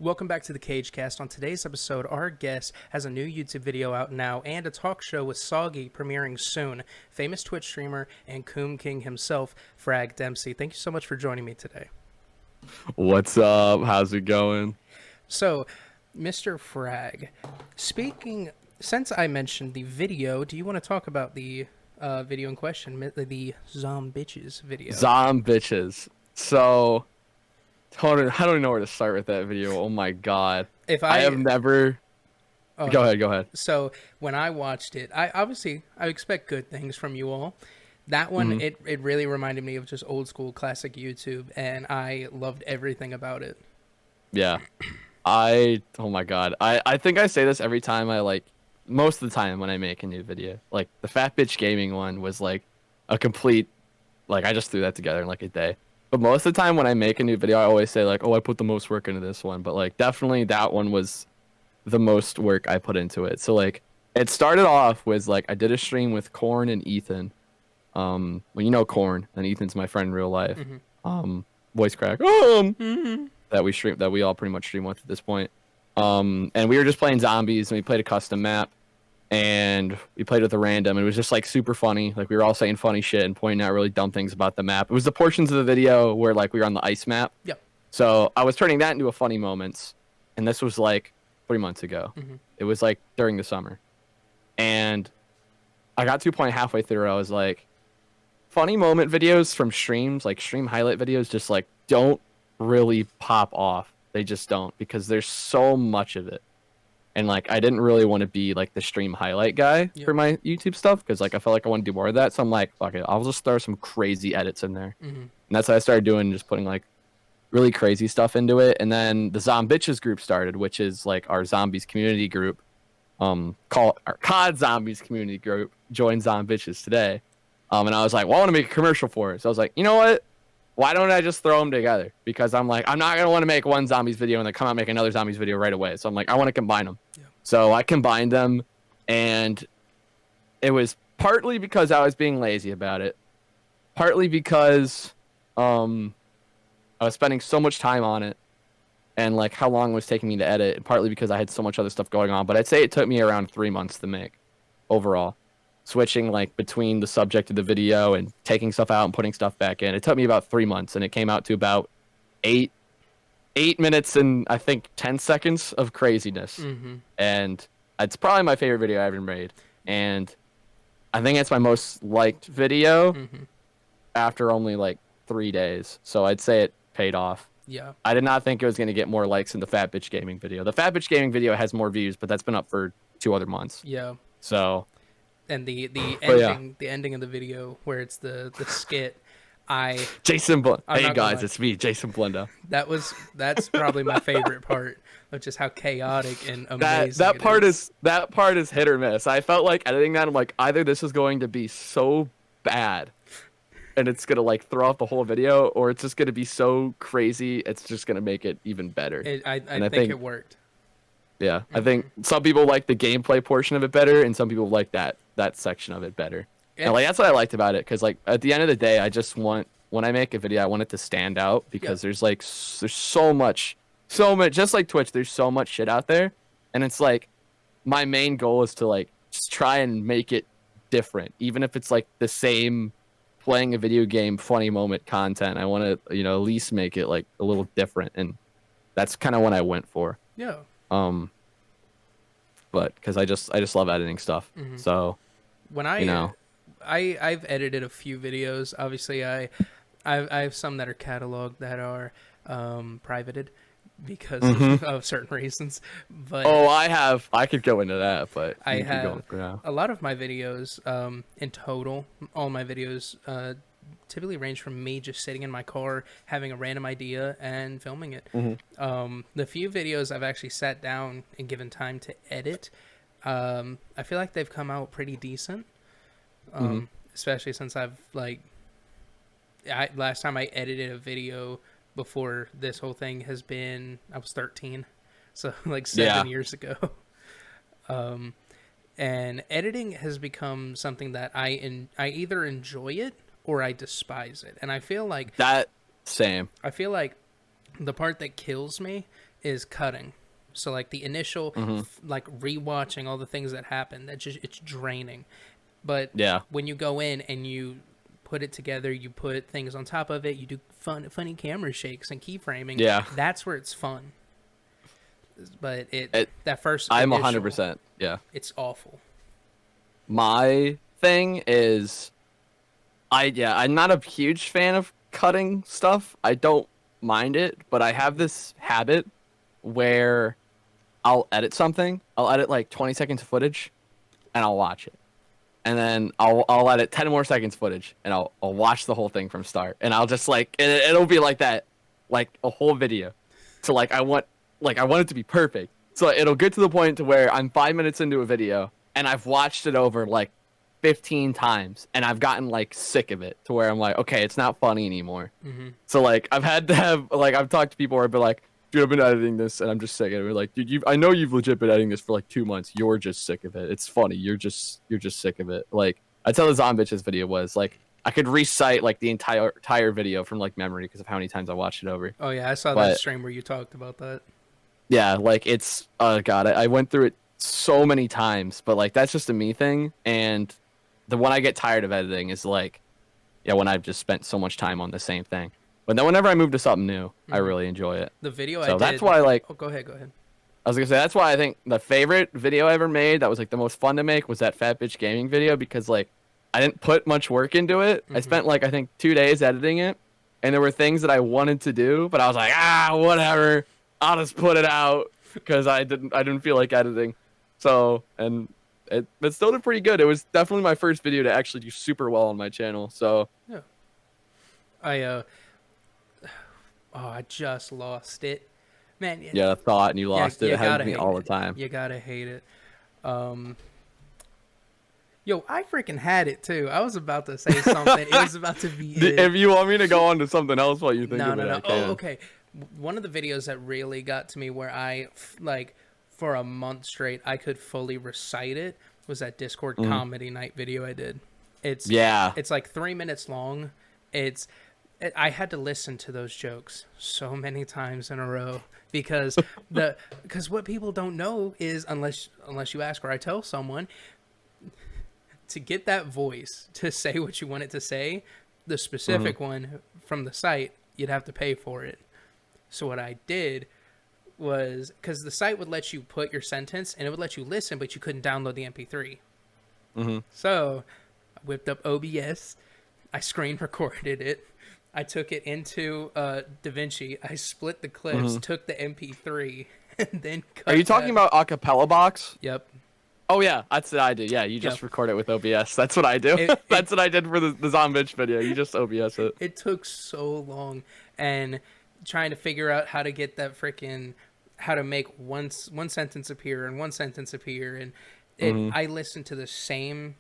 Welcome back to the Cage Cast. On today's episode, our guest has a new YouTube video out now and a talk show with Soggy premiering soon. Famous Twitch streamer and Coon King himself, FragDempsey. Thank you so much for joining me today. What's up? How's it going? So, Mr. Frag, since I mentioned the video, do you want to talk about the video in question, the Zombitches video? Zombitches. So, I don't even know where to start with that video. Oh my god. I have never... Go ahead. So, when I watched it, I expect good things from you all. That one, it really reminded me of just old school classic YouTube, and I loved everything about it. Yeah. Oh my god. I think I say this every time most of the time when I make a new video. Like, the Fat Bitch Gaming one was like a complete, I just threw that together in like a day. But most of the time when I make a new video, I always say like, oh, I put the most work into this one. But definitely that one was the most work I put into it. So it started off with I did a stream with Corn and Ethan. Well, you know Corn, and Ethan's my friend in real life. Voice crack. That we all pretty much stream with at this point. And we were just playing zombies, and we played a custom map, and we played with a random. It was just super funny. We were all saying funny shit and pointing out really dumb things about the map. It was the portions of the video where we were on the ice map. Yep. So I was turning that into a funny moments, and this was 3 months ago. It was during the summer, and I got to a point halfway through where I was like, funny moment videos from streams, stream highlight videos, just don't really pop off. They just don't, because there's so much of it. And I didn't really want to be the stream highlight guy for my YouTube stuff, because I felt like I want to do more of that. So I'm like, fuck it, I'll just throw some crazy edits in there. And that's what I started doing, just putting really crazy stuff into it. And then the Zombitches group started, which is our zombies community group. Called our COD Zombies community group. Join Zombitches today. And I was like, well, I want to make a commercial for it. So I was like, you know what? Why don't I just throw them together? Because I'm not going to want to make one zombies video and then come out and make another zombies video right away. So I'm I want to combine them. Yeah. So I combined them, and it was partly because I was being lazy about it. Partly because I was spending so much time on it, and how long it was taking me to edit, and partly because I had so much other stuff going on. But I'd say it took me around 3 months to make overall. Switching between the subject of the video and taking stuff out and putting stuff back in. It took me about 3 months, and it came out to about 8 minutes and I think 10 seconds of craziness. And it's probably my favorite video I ever made. And I think it's my most liked video after only 3 days. So I'd say it paid off. Yeah. I did not think it was going to get more likes than the Fat Bitch Gaming video. The Fat Bitch Gaming video has more views, but that's been up for 2 other months. Yeah. So... And the ending of the video where it's the skit, Jason hey guys, it's me, Jason Blenda. That's probably my favorite part of just how chaotic and amazing that part is hit or miss. I felt like editing that, I'm either this is going to be so bad and it's gonna throw off the whole video, or it's just gonna be so crazy it's just gonna make it even better. I think it worked. Yeah, I think some people like the gameplay portion of it better, and some people like that section of it better. And that's what I liked about it, because at the end of the day, I just want, when I make a video, I want it to stand out, because there's so much, just like Twitch, there's so much shit out there, and it's my main goal is to just try and make it different, even if it's the same playing a video game funny moment content. I want to at least make it a little different, and that's kind of what I went for. Yeah. But because I just love editing stuff. So when I've edited a few videos. Obviously, I have some that are cataloged that are privated because of certain reasons. But I could go into that, but I have a lot of my videos. In total, all my videos typically range from me just sitting in my car having a random idea and filming it. The few videos I've actually sat down and given time to edit, I feel like they've come out pretty decent. Especially since I've last time I edited a video before this whole thing has been, I was 13, so 7 years ago. And editing has become something that I either enjoy it or I despise it. And I feel like that same. I feel like the part that kills me is cutting. So like the initial like rewatching all the things that happen, it's draining. But when you go in and you put it together, you put things on top of it, you do funny camera shakes and keyframing. Yeah, that's where it's fun. But that first I'm initial, 100%. Yeah, it's awful. My thing is, I'm not a huge fan of cutting stuff. I don't mind it, but I have this habit where I'll edit something. I'll edit like 20 seconds of footage, and I'll watch it, and then I'll edit 10 more seconds footage, and I'll watch the whole thing from start, and I'll just like it'll be like that, like a whole video. So I want it to be perfect. So it'll get to the point to where I'm 5 minutes into a video, and I've watched it over like 15 times, and I've gotten like sick of it to where I'm like, okay, it's not funny anymore. So like I've had to have like I've talked to people where I've been like, dude, I've been editing this and I'm just sick of it. Like, dude, I know you've legit been editing this for like 2 months. You're just sick of it. It's funny. You're just sick of it. Like, that's how the Zombitches video was. Like, I could recite like the entire video from like memory because of how many times I watched it over. Oh yeah, I saw that stream where you talked about that. Yeah, like it's God, I went through it so many times, but like that's just a me thing. And the one I get tired of editing is like, when I've just spent so much time on the same thing. But then whenever I move to something new, I really enjoy it. The video so that's why like. Oh, go ahead. I was gonna say that's why I think the favorite video I ever made that was like the most fun to make was that Fat Bitch Gaming video, because like I didn't put much work into it. I spent like I think 2 days editing it, and there were things that I wanted to do, but I was like, whatever, I'll just put it out because I didn't feel like editing. So and it still did pretty good. It was definitely my first video to actually do super well on my channel. So yeah, I just lost it. Man, yeah, thought and you lost it. It happens to me all the time. You gotta hate it. Yo, I freaking had it too. I was about to say something. It was about to be it. If you want me to go on to something else while you think of it, No. I can. Oh, okay. One of the videos that really got to me where I, like, for a month straight, I could fully recite it was that Discord comedy night video I did. It's like 3 minutes long. I had to listen to those jokes so many times in a row because what people don't know is unless you ask or I tell someone, to get that voice to say what you want it to say, the specific one from the site, you'd have to pay for it. So what I did was, because the site would let you put your sentence and it would let you listen, but you couldn't download the MP3. So I whipped up OBS, I screen recorded it, I took it into DaVinci, I split the clips, took the MP3, and then cut. Are you talking about Acapella Box? Yep. Oh yeah, that's what I do. Yeah, you just record it with OBS. That's what I do. That's what I did for the Zombitch video. You just OBS it. It took so long, and trying to figure out how to get that how to make one sentence appear and one sentence appear, and I listened to the same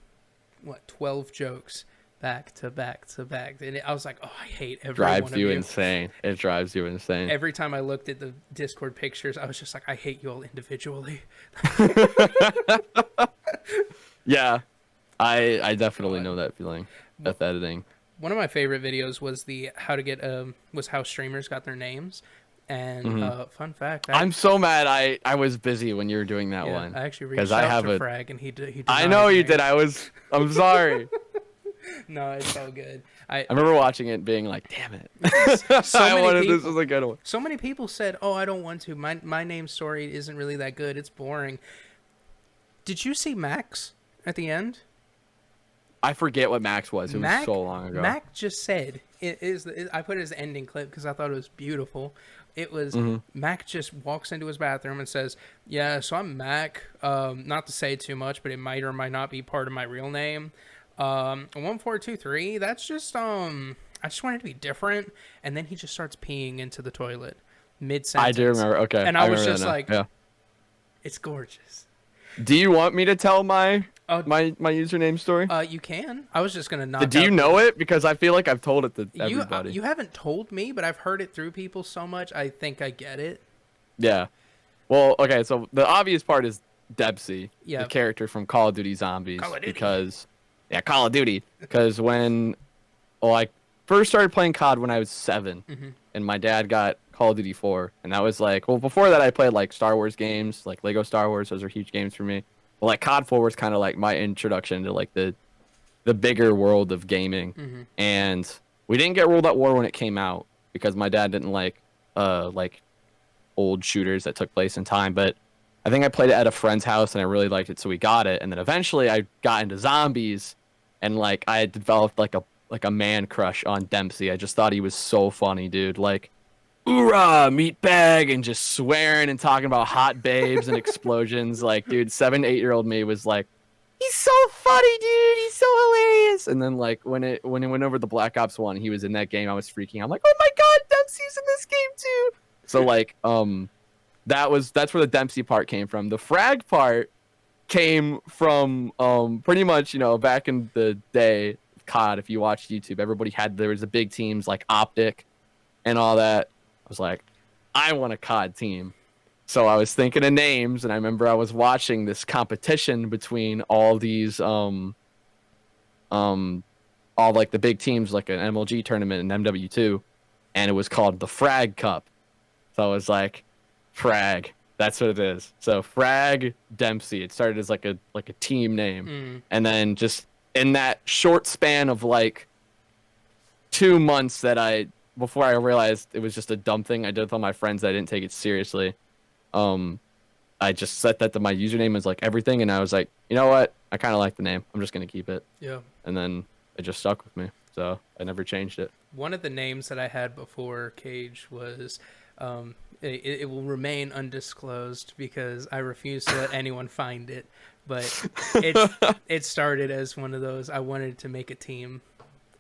12 jokes back to back to back, and I was like, I hate every one of you. Drives you insane. It drives you insane. Every time I looked at the Discord pictures, I was just like, I hate you all individually. Yeah, I definitely know that feeling with editing. One of my favorite videos was how streamers got their names. And fun fact, I'm so mad I was busy when you were doing that one. I actually reached out to Frag, and he did. I know you did. I'm sorry. No, it's so good. I remember watching it and being like, damn it. This was a good one. So many people said, I don't want to. My name story isn't really that good. It's boring. Did you see Max at the end? I forget what Max was. It was so long ago. Mac just said, I put it as the ending clip because I thought it was beautiful. It was Mac just walks into his bathroom and says, yeah, so I'm Mac. Not to say too much, but it might or might not be part of my real name. 1423, that's just I just wanted to be different. And then he just starts peeing into the toilet mid-sentence. I do remember. Okay. And I was just like, it's gorgeous. Do you want me to tell my username story? You can. I was just gonna knock. Do you know it? Because I feel like I've told it to everybody. You haven't told me, but I've heard it through people so much. I think I get it. Yeah. Well, okay. So the obvious part is Dempsey, the character from Call of Duty Zombies. Call of Duty. Call of Duty. Because when I first started playing COD when I was 7, and my dad got Call of Duty 4, and that was like, well, before that I played like Star Wars games, like Lego Star Wars. Those are huge games for me. But like COD 4 was kind of like my introduction to like the bigger world of gaming. Mm-hmm. And we didn't get World at War when it came out because my dad didn't like old shooters that took place in time. But I think I played it at a friend's house and I really liked it, so we got it. And then eventually I got into zombies, and like I had developed like a man crush on Dempsey. I just thought he was so funny, dude. Like, "Oorah, meat bag," and just swearing and talking about hot babes and explosions. Like, dude, 7, 8-year-old me was like, "He's so funny, dude. He's so hilarious." And then like when it went over the Black Ops 1, he was in that game. I was freaking out. I'm like, "Oh my god, Dempsey's in this game too." So like that's where the Dempsey part came from. The Frag part came from pretty much, back in the day, COD, if you watched YouTube, there was the big teams like Optic and all that. I was like, I want a COD team. So I was thinking of names, and I remember I was watching this competition between all these all like the big teams, like an MLG tournament and MW2, and it was called the Frag Cup. So I was like, Frag, that's what it is. So FragDempsey. It started as like a team name, and then just in that short span of like 2 months before I realized it was just a dumb thing I did with all my friends, I didn't take it seriously. I just set that to my username as like everything, and I was like, you know what? I kind of like the name. I'm just gonna keep it. Yeah. And then it just stuck with me, so I never changed it. One of the names that I had before Cage was, it will remain undisclosed because I refuse to let anyone find it. But it started as one of those, I wanted to make a team.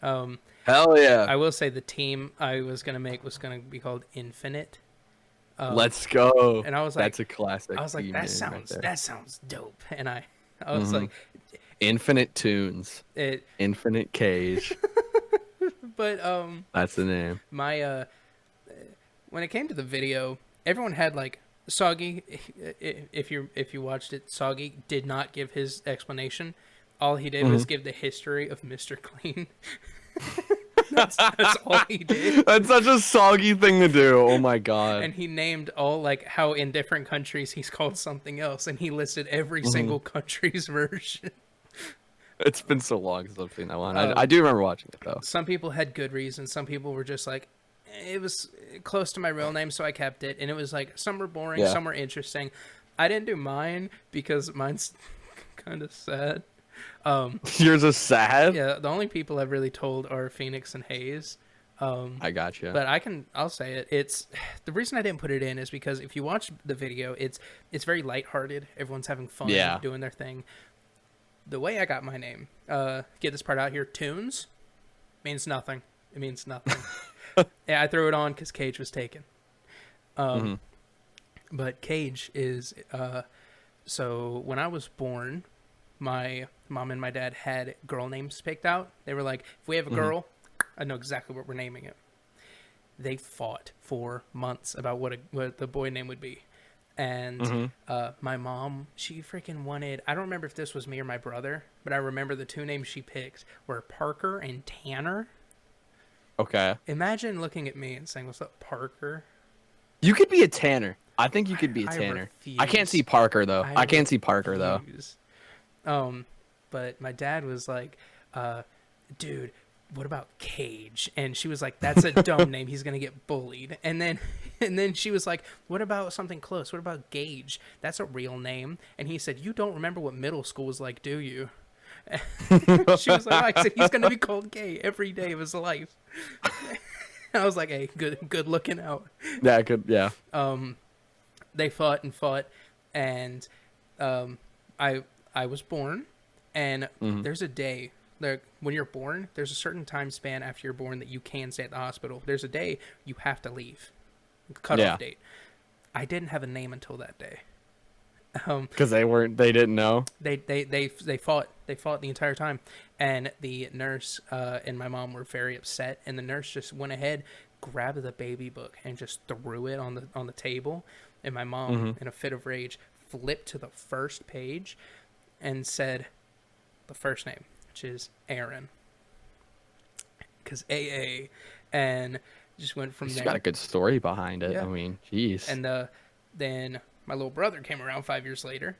Hell yeah! I will say the team I was gonna make was gonna be called Infinite. Let's go. And I was like, that's a classic. I was like, that sounds dope. And I was like, Infinite Tunes. Infinite Cage. But that's the name. My when it came to the video, everyone had like Soggy. If you watched it, Soggy did not give his explanation. All he did was give the history of Mr. Clean. That's all he did. That's such a Soggy thing to do. Oh my god. And he named all like how in different countries he's called something else, and he listed every single country's version. It's been so long since I've seen that one. I do remember watching it though. Some people had good reasons. Some people were just like, it was close to my real name, so I kept it. And it was like, some were boring, some were interesting. I didn't do mine because mine's kind of sad. Yours is sad? Yeah, the only people I've really told are Phoenix and Hayes. I got you. But I'll say it. It's the reason I didn't put it in is because if you watch the video, it's very lighthearted. Everyone's having fun, doing their thing. The way I got my name, get this part out here, Tunes, means nothing. It means nothing. Yeah, I threw it on because Cage was taken. But Cage is, so when I was born, my mom and my dad had girl names picked out. They were like, if we have a girl, I know exactly what we're naming it. They fought for months about what the boy name would be. And my mom, she freaking wanted, I don't remember if this was me or my brother, but I remember the two names she picked were Parker and Tanner. Okay. Imagine looking at me and saying, "What's up, Parker?" You could be a Tanner. I think you could be a Tanner. I can't see Parker though. I can't see Parker though. But my dad was like, dude, what about Cage? And she was like, that's a dumb name. He's going to get bullied. And then she was like, what about something close? What about Gage? That's a real name. And he said, you don't remember what middle school was like, do you? She was like, I said, he's going to be called gay every day of his life. I was like, hey, good looking out. Yeah, good. Yeah. They fought, and I was born, and there's a day, like when you're born, there's a certain time span after you're born that you can stay at the hospital. There's a day you have to leave, cutoff date. I didn't have a name until that day. Because they didn't know. They fought the entire time, and the nurse and my mom were very upset, and the nurse just went ahead, grabbed the baby book, and just threw it on the table, and my mom, in a fit of rage, flipped to the first page and said the first name, which is Aaron, because AA, and just went from He's there. got a good story behind it. Yeah. I mean, jeez. And then my little brother came around 5 years later.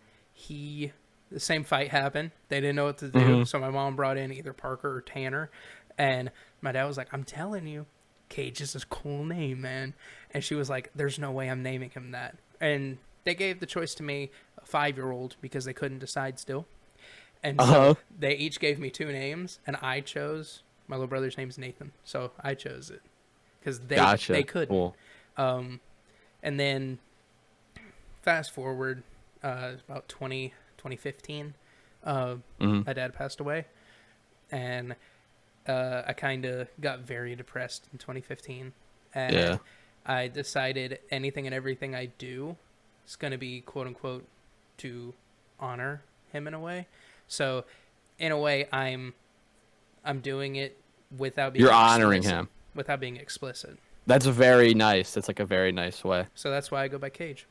The same fight happened. They didn't know what to do, so my mom brought in either Parker or Tanner, and my dad was like, "I'm telling you, Cage is a cool name, man." And she was like, "There's no way I'm naming him that." And they gave the choice to me, a 5-year-old, because they couldn't decide still. And so they each gave me 2 names, and I chose my little brother's name's Nathan, so I chose it because they couldn't. Cool. And then fast forward about 2015, my dad passed away, and I kind of got very depressed in 2015, and I decided anything and everything I do is going to be quote unquote to honor him in a way. So in a way, I'm doing it without being honoring him without being explicit. That's very nice. That's like a very nice way. So that's why I go by Cage.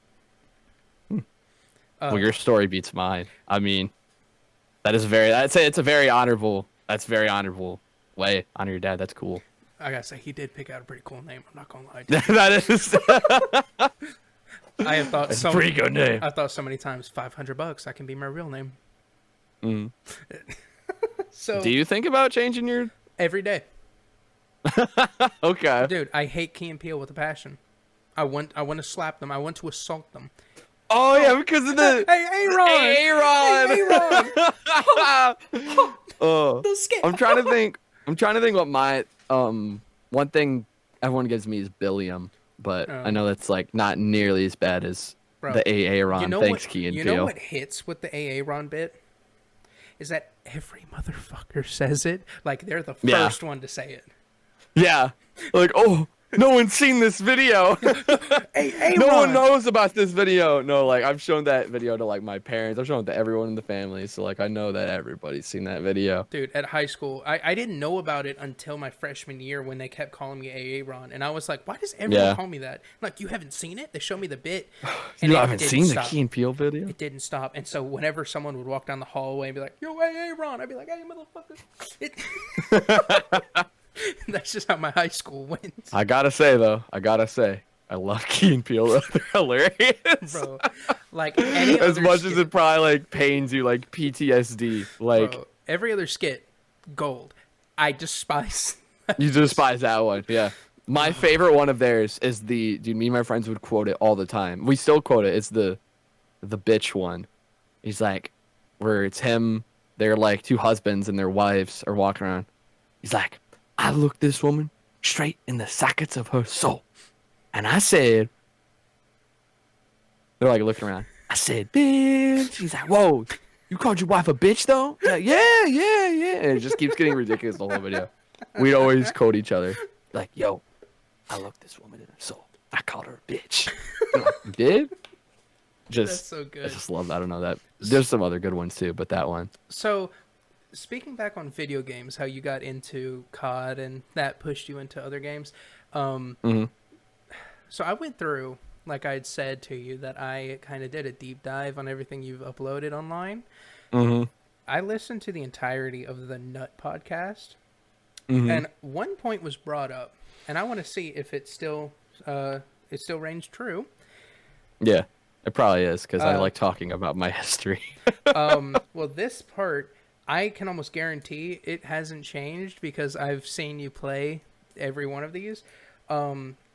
Well, your story beats mine. I mean, I'd say it's a very honorable. That's very honorable way. Honor your dad. That's cool. I gotta say, he did pick out a pretty cool name. I'm not gonna lie. That is. I have thought That's a pretty good name. I thought so many times, $500, that can be my real name. So. Do you think about changing your? Every day. Okay. Dude, I hate Key and Peele with a passion. I want to slap them. I want to assault them. Oh yeah, because of the Hey, Aaron! Hey, Aaron! I'm trying to think what my one thing everyone gives me is Billiam, but I know that's like not nearly as bad as the Aaron. Thanks, Key and Peele. You know what hits with the Aaron bit? Is that every motherfucker says it. Like they're the first one to say it. Yeah. Like, oh, no one's seen this video. Hey, no one knows about this video. No, like I've shown that video to like my parents. I've shown it to everyone in the family. So like I know that everybody's seen that video. Dude, at high school, I didn't know about it until my freshman year when they kept calling me Aaron. And I was like, why does everyone call me that? Like, you haven't seen it? They showed me the bit. And you haven't seen the Key and Peele video? It didn't stop. And so whenever someone would walk down the hallway and be like, yo, hey, Aaron, I'd be like, hey, motherfucker. That's just how my high school went. I gotta say, I love Key and Peele. They're hilarious. Bro, like any as other much skit, as it probably like pains you, like PTSD. Like bro, every other skit, gold. I despise. You despise that one, yeah. My favorite one of theirs is dude, me and my friends would quote it all the time. We still quote it. It's the bitch one. He's like, where it's him, they're like 2 husbands and their wives are walking around. He's like, I looked this woman straight in the sockets of her soul. And I said, they're like looking around. I said, bitch. He's like, whoa, you called your wife a bitch though? He's like, yeah. And it just keeps getting ridiculous the whole video. We'd always quote each other. Like, yo, I looked this woman in her soul. I called her a bitch. Like, you did? That's so good. I just love that. I don't know that. There's some other good ones too, but that one. So, speaking back on video games, how you got into COD and that pushed you into other games. So I went through, like I had said to you, that I kind of did a deep dive on everything you've uploaded online. I listened to the entirety of the Nut podcast, and one point was brought up, and I want to see if it still reigns true. Yeah, it probably is, because I like talking about my history. Well, this part, I can almost guarantee it hasn't changed because I've seen you play every one of these.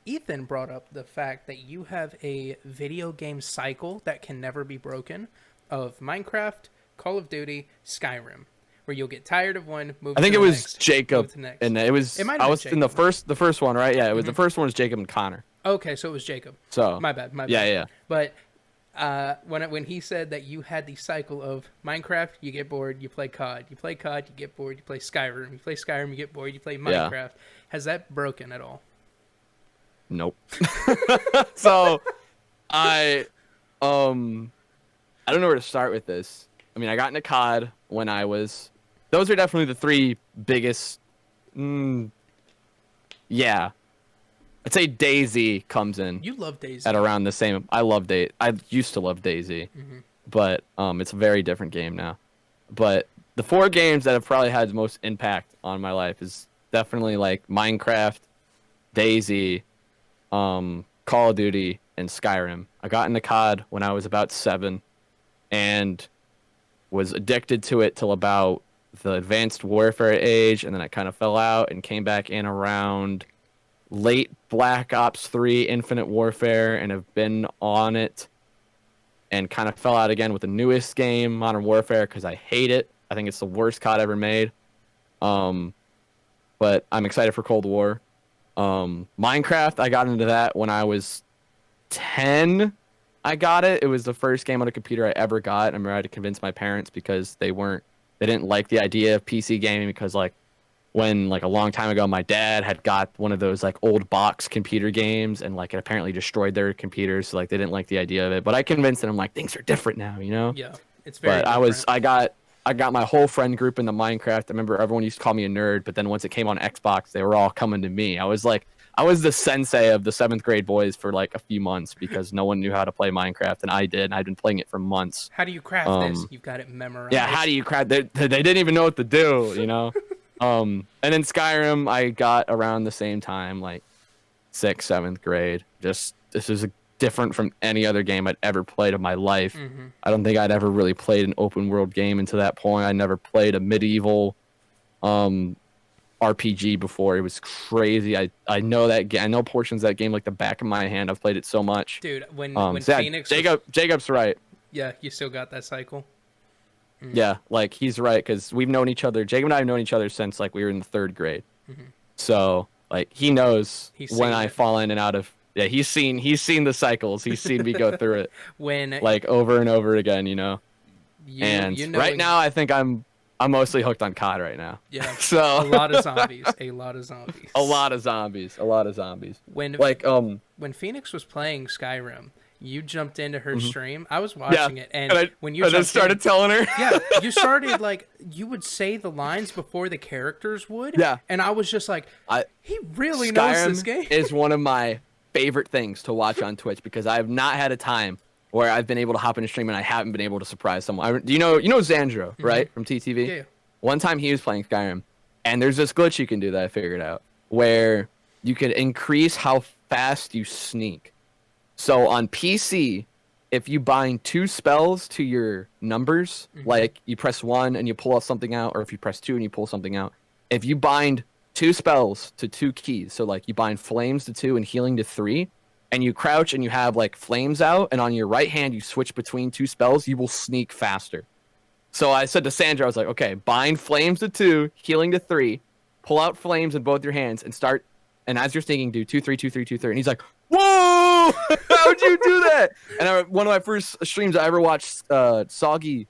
Ethan brought up the fact that you have a video game cycle that can never be broken of Minecraft, Call of Duty, Skyrim, where you'll get tired of one, move. I think to it the was next, Jacob, and it was. I was in the first one, right? Yeah, it was the first one was Jacob and Connor. Okay, so it was Jacob. So my bad. Yeah. But when he said that you had the cycle of Minecraft, you get bored, you play COD. You play COD, you get bored, you play Skyrim. You play Skyrim, you get bored, you play Minecraft. Yeah. Has that broken at all? Nope. So I don't know where to start with this. I mean, I got into COD when I was. Those are definitely the 3 biggest. Yeah. I'd say DayZ comes in. You love DayZ. At around the same. I love DayZ. I used to love DayZ, but it's a very different game now. But the 4 games that have probably had the most impact on my life is definitely like Minecraft, Daisy, Call of Duty, and Skyrim. I got into COD when I was about 7 and was addicted to it till about the Advanced Warfare age, and then I kind of fell out and came back in around late Black Ops 3 Infinite Warfare, and have been on it and kind of fell out again with the newest game, Modern Warfare, because I hate it. I think it's the worst COD ever made. But I'm excited for Cold War. Minecraft, I got into that when I was 10. I got it. It was the first game on a computer I ever got. I remember I had to convince my parents because they didn't like the idea of PC gaming, because like when like a long time ago my dad had got one of those like old box computer games, and like it apparently destroyed their computers, so like they didn't like the idea of it. But I convinced them, like, things are different now, you know? Yeah, it's very But different. I got my whole friend group in the Minecraft. I remember everyone used to call me a nerd, but then once it came on Xbox, they were all coming to me. I was the sensei of the 7th grade boys for like a few months because no one knew how to play Minecraft, and I did. And I'd been playing it for months. How do you craft this? You've got it memorized. Yeah, how do you craft? They didn't even know what to do, you know. And then Skyrim, I got around the same time, like 6th, 7th grade. This is different from any other game I'd ever played in my life. Mm-hmm. I don't think I'd ever really played an open world game until that point. I never played a medieval RPG before. It was crazy. I know that I know portions of that game like the back of my hand. I've played it so much. Dude, when So yeah, Phoenix Jacob's right. Yeah, you still got that cycle. Yeah, like he's right, because we've known each other. Jacob and I have known each other since like we were in the 3rd grade. Mm-hmm. So like he knows He's when seen I it. fall in and out of. Yeah, he's seen the cycles. He's seen me go through it When like over and over again, you know. And you know right when- now, I think I'm mostly hooked on COD right now. Yeah, So a lot of zombies. A lot of zombies. a lot of zombies. When Like when Phoenix was playing Skyrim, you jumped into her Mm-hmm. stream. I was watching it, and I, when you I jumped just started in, telling her. yeah, you started like you would say the lines before the characters would. Yeah. and I was just like, I- he really knows Skyrim this game. is one of my favorite things to watch on Twitch, because I have not had a time where I've been able to hop in a stream and I haven't been able to surprise someone. Do you know Xandro, right, from TTV? Yeah. One time he was playing Skyrim, and there's this glitch you can do that I figured out, where you can increase how fast you sneak. So on PC, if you bind 2 spells to your numbers, like you press 1 and you pull something out, or if you press 2 and you pull something out, if you bind 2 spells to 2 keys, so like you bind flames to 2 and healing to 3, and you crouch and you have like flames out, and on your right hand you switch between 2 spells, you will sneak faster. So I said to Sandra, I was like, okay, bind flames to 2, healing to 3, pull out flames in both your hands, and start, and as you're sneaking, do 2, 3, 2, 3, 2, 3. And he's like, whoa, how'd you do that? And one of my first streams I ever watched Soggy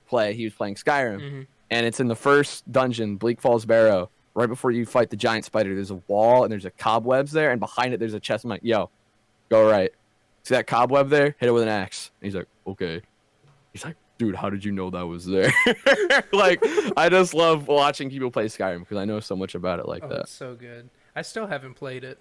play, he was playing Skyrim, and it's in the first dungeon, Bleak Falls Barrow. Right before you fight the giant spider, there's a wall, and there's a cobwebs there, and behind it there's a chest. I'm like, yo, go right. See that cobweb there? Hit it with an axe. And he's like, okay. He's like, dude, how did you know that was there? Like, I just love watching people play Skyrim because I know so much about it like Oh, that. it's so good. I still haven't played it.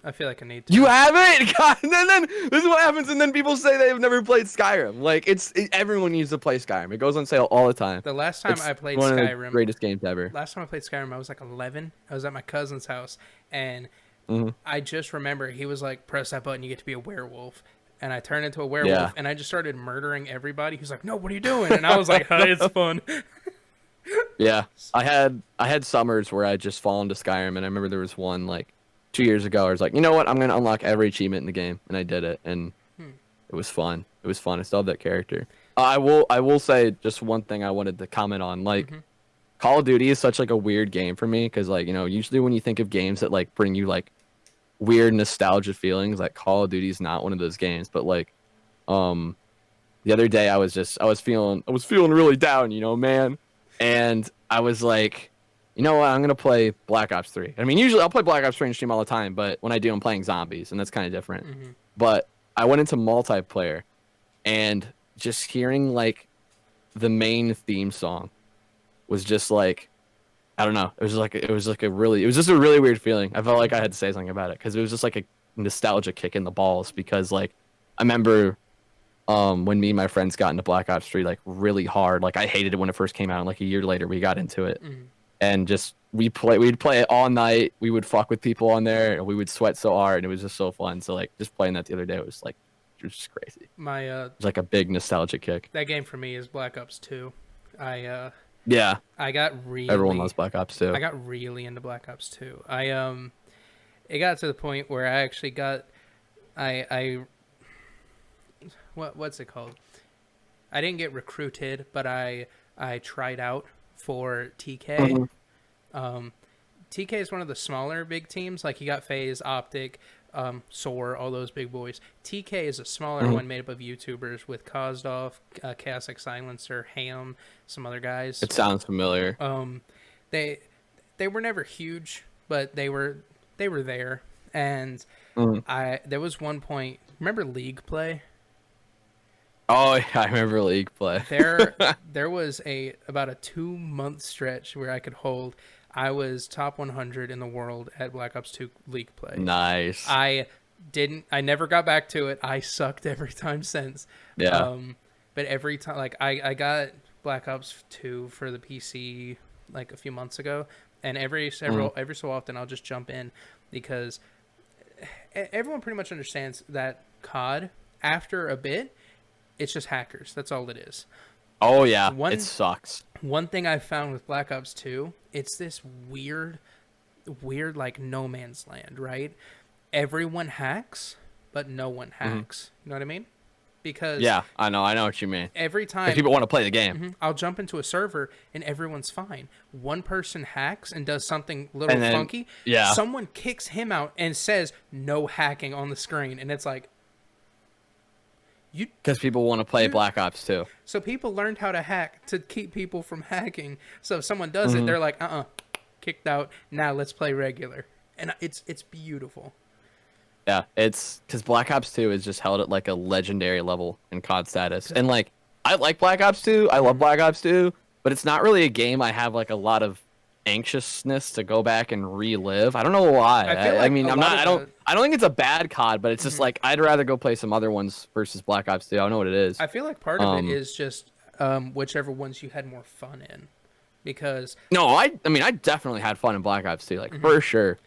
I feel like I need to. You haven't? God, and then this is what happens, and then people say they've never played Skyrim. Like, everyone needs to play Skyrim. It goes on sale all the time. The last time It's I played one of the Skyrim, greatest games ever. last time I played Skyrim, I was like 11. I was at my cousin's house, and I just remember he was like, "Press that button, you get to be a werewolf." And I turned into a werewolf, Yeah. and I just started murdering everybody. He's like, "No, what are you doing?" And I was like, "Huh, it's fun." Yeah, I had summers where I just fall into Skyrim, and I remember there was one like 2 years ago. I was like, you know what, I'm gonna unlock every achievement in the game, and I did it, and it was fun. It was fun. I still have that character. I will say just one thing I wanted to comment on. Like, Call of Duty is such like a weird game for me because like, you know, usually when you think of games that like bring you like weird nostalgia feelings, like Call of Duty is not one of those games. But like, the other day I was feeling really down, you know, man. And I was like, you know what? I'm going to play Black Ops 3. I mean, usually I'll play Black Ops 3 in stream all the time, but when I do, I'm playing zombies, and that's kind of different. But I went into multiplayer, and just hearing, like, the main theme song was just, like, I don't know. It was just a really weird feeling. I felt like I had to say something about it, because it was just, like, a nostalgia kick in the balls, because, like, I remember when me and my friends got into Black Ops 3 like really hard. Like I hated it when it first came out, and like a year later we got into it. and just we'd play it all night. We would fuck with people on there, and we would sweat so hard, and it was just so fun. So like just playing that the other day was just crazy. My It was like a big nostalgia kick. that game for me is Black Ops 2. Yeah, I got really everyone loves Black Ops 2. I got really into Black Ops 2. It got to the point where I actually got what's it called? I didn't get recruited, but I tried out for TK. Mm-hmm. TK is one of the smaller big teams. Like you got FaZe, Optic, Soar, all those big boys. TK is a smaller one made up of YouTubers with Kozdov, Chaos X Silencer, Ham, some other guys. It sounds familiar. They were never huge, but they were there. And there was one point. Remember League Play? Oh yeah, I remember League Play. There was about a 2-month stretch where I could hold. I was top 100 in the world at Black Ops 2 League Play. Nice. I never got back to it. I sucked every time since. Yeah. But every time, like I got Black Ops 2 for the PC like a few months ago, and every so often I'll just jump in because everyone pretty much understands that COD after a bit, it's just hackers. That's all it is. Oh yeah, it sucks. One thing I found with Black Ops 2, it's this weird like no man's land, right? Everyone hacks, but no one hacks. You know what I mean? Because yeah, I know what you mean. Every time people want to play the game, I'll jump into a server and everyone's fine. One person hacks and does something little funky. Yeah. Someone kicks him out and says no hacking on the screen, and it's like, because people want to play Black Ops 2. So people learned how to hack to keep people from hacking. So if someone does it, they're like, kicked out. Now let's play regular. And it's beautiful. Yeah, it's because Black Ops 2 is just held at like a legendary level in COD status. And like, I like Black Ops 2. I love Black Ops 2, but it's not really a game I have like a lot of anxiousness to go back and relive. I don't know why. I mean, I don't think it's a bad COD, but it's just like I'd rather go play some other ones versus Black Ops 2. I don't know what it is. I feel like part of it is just whichever ones you had more fun in, because I mean I definitely had fun in Black Ops 2, like for sure.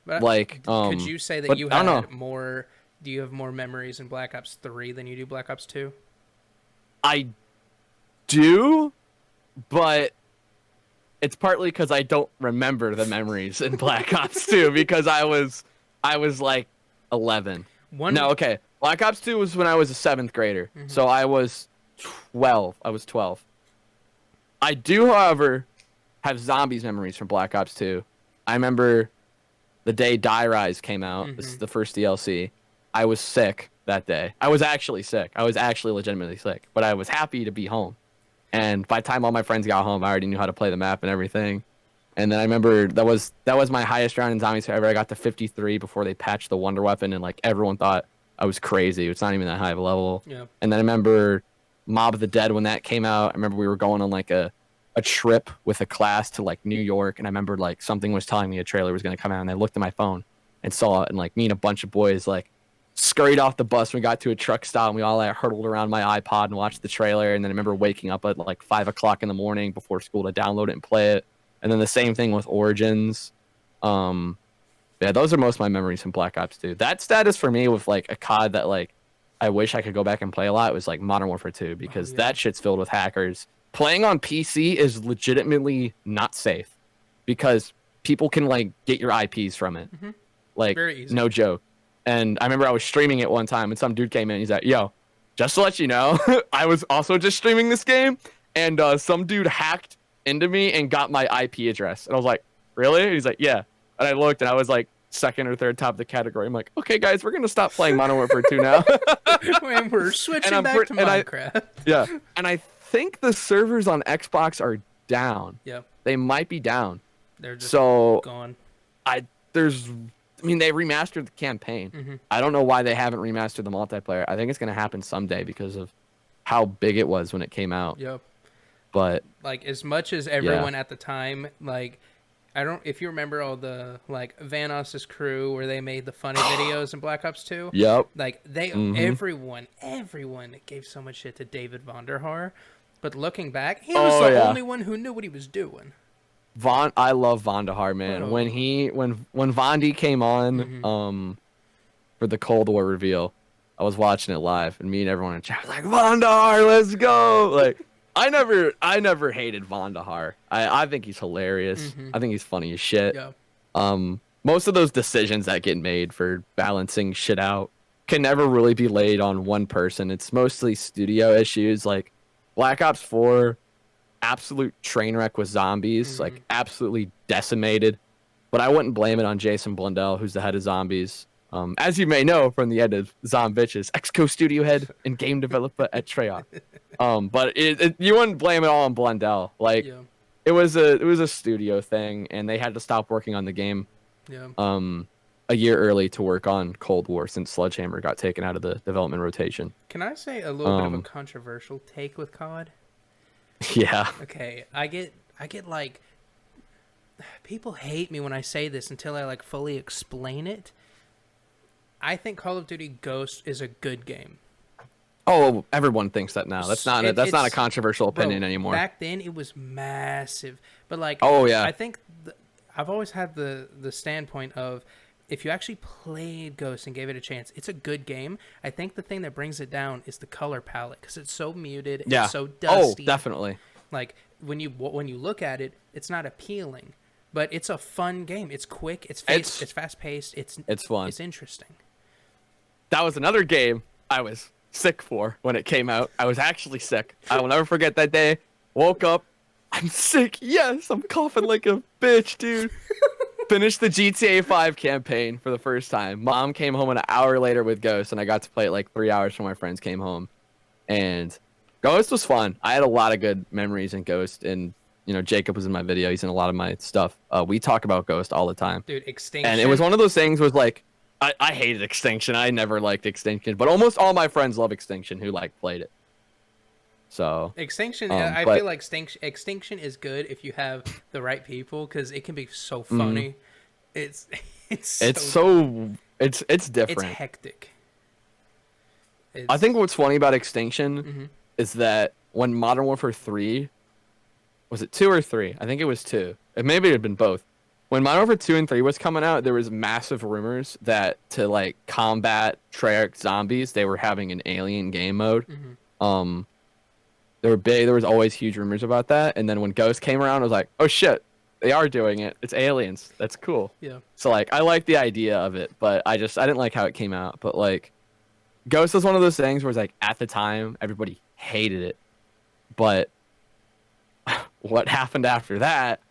But like could you say that you had more? Do you have more memories in Black Ops 3 than you do Black Ops 2? I do, but it's partly because I don't remember the memories in Black Ops 2 because I was like 11. Black Ops 2 was when I was a 7th grader. So I was 12. I do, however, have zombies memories from Black Ops 2. I remember the day Die Rise came out. This is the first DLC. I was sick that day. I was actually sick. I was actually legitimately sick, but I was happy to be home. And by the time all my friends got home, I already knew how to play the map and everything. And then I remember that was my highest round in zombies ever. I got to 53 before they patched the Wonder Weapon, and like everyone thought I was crazy. It's not even that high of a level. Yeah. And then I remember Mob of the Dead when that came out. I remember we were going on like a trip with a class to like New York, and I remember like something was telling me a trailer was gonna come out, and I looked at my phone and saw it, and like me and a bunch of boys like scurried off the bus. We got to a truck stop and we all like hurtled around my iPod and watched the trailer. And then I remember waking up at like 5 o'clock in the morning before school to download it and play it. And then the same thing with Origins. Yeah, those are most of my memories from Black Ops 2. That status for me with like a COD that like I wish I could go back and play a lot was like Modern Warfare 2, because that shit's filled with hackers. Playing on PC is legitimately not safe because people can like get your IPs from it. Like, very easy. No joke. And I remember I was streaming it one time, and some dude came in, and he's like, yo, just to let you know, I was also just streaming this game, and some dude hacked into me and got my IP address. And I was like, really? And he's like, yeah. And I looked, and I was like second or third top of the category. I'm like, okay, guys, we're going to stop playing Modern Warfare 2 now. And we're switching back to Minecraft. Yeah. And I think the servers on Xbox are down. Yeah. They might be down. They're just gone. I mean, they remastered the campaign. I don't know why they haven't remastered the multiplayer. I think it's going to happen someday because of how big it was when it came out. Yep. But like, as much as everyone at the time, like, if you remember all the like Vanos's crew where they made the funny videos in Black Ops 2. Yep. Like everyone gave so much shit to David Vonderhaar, but looking back, he was the only one who knew what he was doing. I love Vandahar, man. Oh. When Vondi came on, for the Cold War reveal, I was watching it live, and me and everyone in chat was like, Vandahar, let's go! Like, I never hated Vandahar. I think he's hilarious. I think he's funny as shit. Yeah. Most of those decisions that get made for balancing shit out can never really be laid on one person. It's mostly studio issues. Like Black Ops 4, absolute train wreck with zombies, like absolutely decimated. But I wouldn't blame it on Jason Blundell, who's the head of zombies. As you may know from the end of Zombitches, Exco studio head and game developer at Treyarch. But you wouldn't blame it all on Blundell. Like it was a studio thing, and they had to stop working on the game. Yeah. A year early to work on Cold War since Sledgehammer got taken out of the development rotation. Can I say a little bit of a controversial take with COD? Yeah. Okay, I get like, people hate me when I say this until I like fully explain it. I think Call of Duty Ghost is a good game. Oh, everyone thinks that now. That's not a controversial opinion anymore. Back then it was massive, but like, I think I've always had the standpoint of, if you actually played Ghost and gave it a chance, it's a good game. I think the thing that brings it down is the color palette, because it's so muted, it's so dusty. Oh, definitely. Like when you look at it, it's not appealing, but it's a fun game. It's quick. It's fast paced. It's fun. It's interesting. That was another game I was sick for when it came out. I was actually sick. I will never forget that day. Woke up. I'm sick. Yes, I'm coughing like a bitch, dude. Finished the GTA 5 campaign for the first time. Mom came home an hour later with Ghost, and I got to play it like 3 hours when my friends came home. And Ghost was fun. I had a lot of good memories in Ghost, and Jacob was in my video. He's in a lot of my stuff. We talk about Ghost all the time. Dude, Extinction. And it was one of those things was like, I hated Extinction. I never liked Extinction, but almost all my friends love Extinction who played it. So Extinction, I feel like Extinction is good if you have the right people, because it can be so funny. It's different. It's hectic. I think what's funny about Extinction is that when Modern Warfare 3, was it 2 or 3? I think it was 2. Maybe it had been both. When Modern Warfare 2 and 3 was coming out, there was massive rumors that to combat Treyarch zombies, they were having an alien game mode. They were big. There was always huge rumors about that. And then when Ghost came around, I was like, oh shit, they are doing it. It's aliens. That's cool. Yeah. So I like the idea of it, but I didn't like how it came out. But Ghost was one of those things where it's at the time everybody hated it, but what happened after that?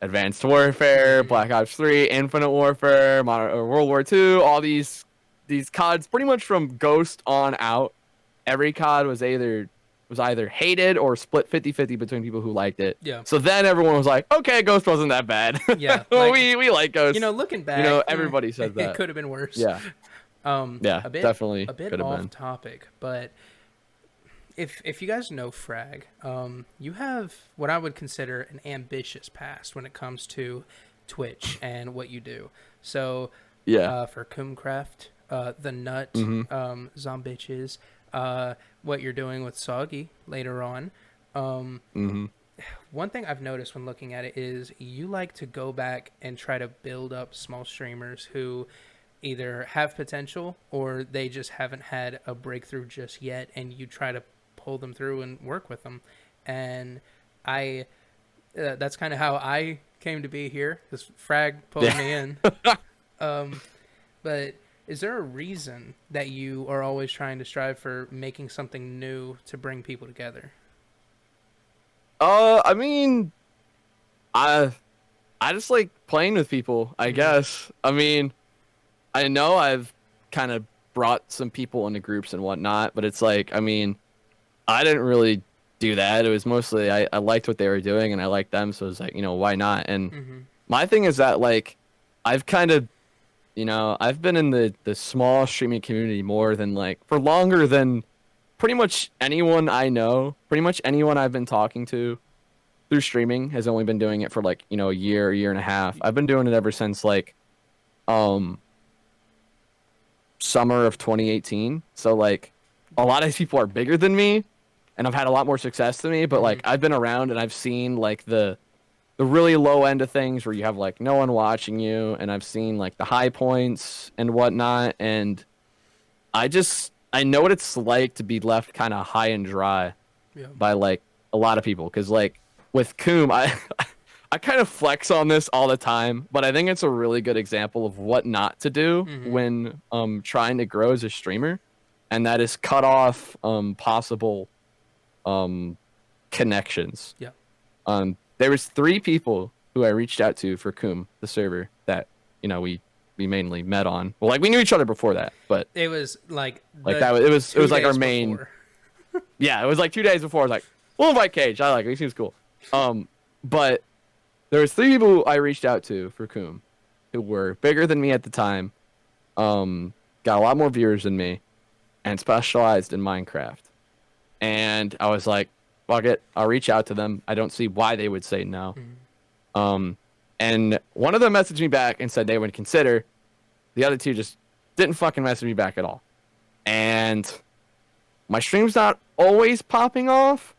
Advanced Warfare, Black Ops 3, Infinite Warfare, World War II, all these CODs, pretty much from Ghost on out, every COD was either hated or split 50-50 between people who liked it. Yeah. So then everyone was like, okay, Ghost wasn't that bad. Yeah. we like Ghost. Looking back, everybody said that. It could have been worse. Yeah. Definitely a bit could have off been. topic, but if you guys know Frag, you have what I would consider an ambitious past when it comes to Twitch and what you do. So for Kumcraft, The Nut, Zombitches, what you're doing with Soggy later on. One thing I've noticed when looking at it is you like to go back and try to build up small streamers who either have potential or they just haven't had a breakthrough just yet, and you try to pull them through and work with them. And that's kind of how I came to be here, because Frag pulled me in. But is there a reason that you are always trying to strive for making something new to bring people together? I mean, I just like playing with people, I guess. I mean, I know I've kind of brought some people into groups and whatnot, but it's I didn't really do that. It was mostly I liked what they were doing and I liked them, so it was why not? And my thing is that I've kind of I've been in the small streaming community more than for longer than pretty much anyone I know. Pretty much anyone I've been talking to through streaming has only been doing it for a year and a half. I've been doing it ever since summer of 2018. So a lot of these people are bigger than me and I've had a lot more success than me, but I've been around and I've seen the the really low end of things where you have like no one watching you, and I've seen like the high points and whatnot, and I know what it's like to be left kind of high and dry by like a lot of people, because like with Coom, I kind of flex on this all the time, but I think it's a really good example of what not to do when trying to grow as a streamer, and that is cut off possible connections. There was 3 people who I reached out to for Coom, the server, that we mainly met on. Well, like we knew each other before that, but it was like that. It was like our main. Yeah, it was like 2 days before. I was like, we'll invite Cage. I like him. He seems cool. But there was 3 people I reached out to for Coom, who were bigger than me at the time, got a lot more viewers than me, and specialized in Minecraft. And I was like, fuck it, I'll reach out to them. I don't see why they would say no. And one of them messaged me back and said they would consider. The other 2 just didn't fucking message me back at all. And my stream's not always popping off,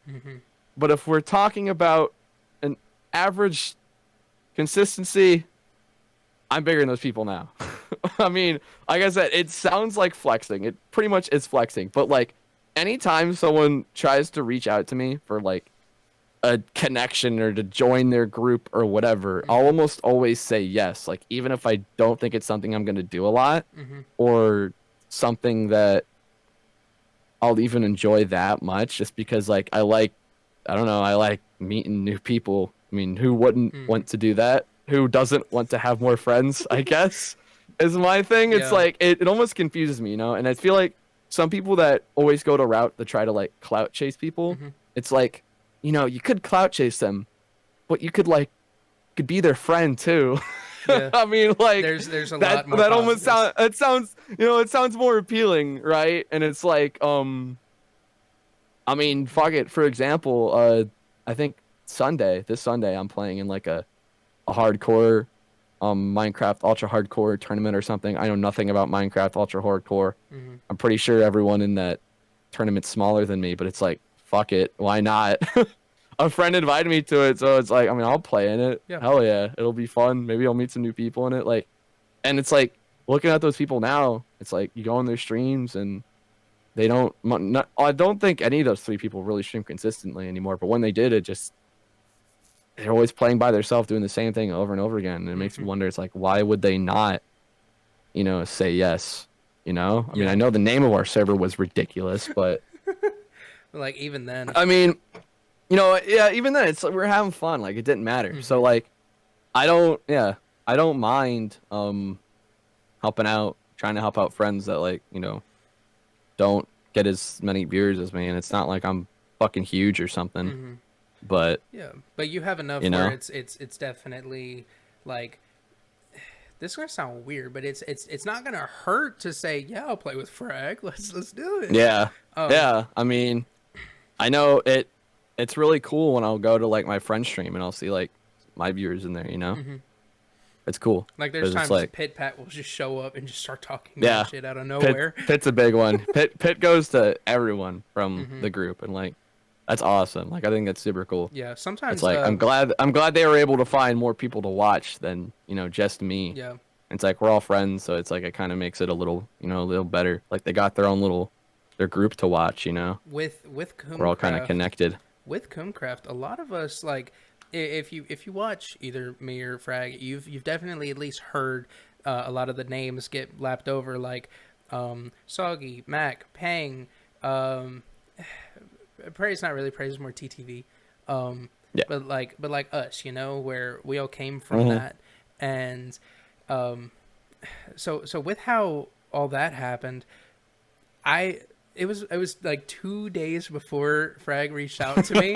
but if we're talking about an average consistency, I'm bigger than those people now. I mean, like I said, it sounds like flexing. It pretty much is flexing. But like, anytime someone tries to reach out to me for like a connection or to join their group or whatever, I'll almost always say yes. Like, even if I don't think it's something I'm going to do a lot or something that I'll even enjoy that much, just because like I like meeting new people. I mean, who wouldn't want to do that? Who doesn't want to have more friends, I guess, is my thing. It's like, it almost confuses me, and I feel like some people that always go to route to try to like clout chase people, it's like, you could clout chase them, but you could be their friend too. I mean, like, there's a lot more that almost sounds more appealing, right? And it's like, I mean, fuck it. For example, I think this Sunday, I'm playing in like a hardcore Minecraft ultra hardcore tournament or something. I know nothing about Minecraft ultra hardcore. I'm pretty sure everyone in that tournament's smaller than me, but it's like, fuck it, why not? A friend invited me to it, so it's like, I mean, I'll play in it. Hell yeah, it'll be fun. Maybe I'll meet some new people in it. Like, and it's like, looking at those people now, it's like you go on their streams and they don't. I don't think any of those 3 people really stream consistently anymore. But when they did, they're always playing by themselves, doing the same thing over and over again. And it makes me wonder, it's like, why would they not, say yes? I mean, I know the name of our server was ridiculous, but like, even then, I mean, even then, it's like we're having fun. Like, it didn't matter. So like, I don't mind helping out, trying to help out friends that like, don't get as many viewers as me, and it's not like I'm fucking huge or something. But but you have enough where it's definitely like, this is gonna sound weird, but it's not gonna hurt to say, I'll play with Frag. Let's do it. I mean, I know it's really cool when I'll go to like my friend's stream and I'll see like my viewers in there. It's cool. Like, there's times like Pit Pat will just show up and just start talking shit out of nowhere. Pit's a big one. Pit goes to everyone from the group, and like, that's awesome. Like, I think that's super cool. Yeah, sometimes it's like, I'm glad they were able to find more people to watch than just me. Yeah, it's like we're all friends, so it's like it kind of makes it a little better. Like, they got their group to watch. With Coomcraft, we're all kind of connected. With Coomcraft, a lot of us, like, if you watch either me or Frag, you've definitely at least heard a lot of the names get lapped over, like Soggy, Mac, Pang, Praise, not really Praise, more TTV, but like us, where we all came from that. And so with how all that happened, it was like 2 days before Frag reached out to me.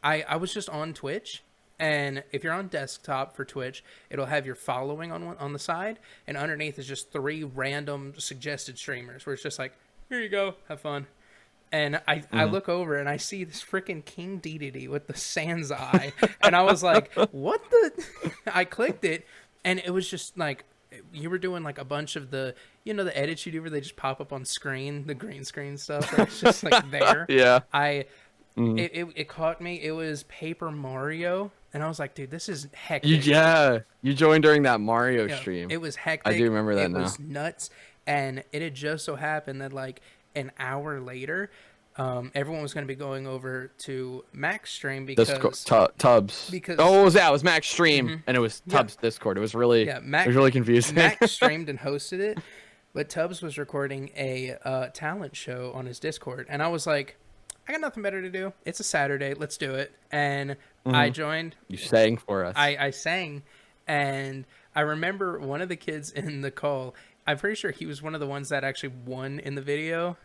I was just on Twitch, and if you're on desktop for Twitch, it'll have your following on the side, and underneath is just 3 random suggested streamers where it's just like, here you go, have fun. And I look over and I see this freaking King DDD with the Sans eye, and I was like, what the? I clicked it, and it was just like, you were doing like a bunch of the the edits you do where they just pop up on screen, the green screen stuff, where it's just like there. Yeah. It caught me. It was Paper Mario, and I was like, dude, this is You, hectic. yeah, you joined during that Mario stream. It was hectic. I do remember that now. It was nuts, and it had just so happened that like an hour later, everyone was going to be going over to Mac's stream because Tubbs. Because oh, it was Mac's stream, and it was Tubbs' Discord. It was really it was really confusing. Mac streamed and hosted it, but Tubbs was recording a talent show on his Discord, and I was like, I got nothing better to do. It's a Saturday. Let's do it. And I joined. You sang for us. I sang, and I remember one of the kids in the call. I'm pretty sure he was one of the ones that actually won in the video.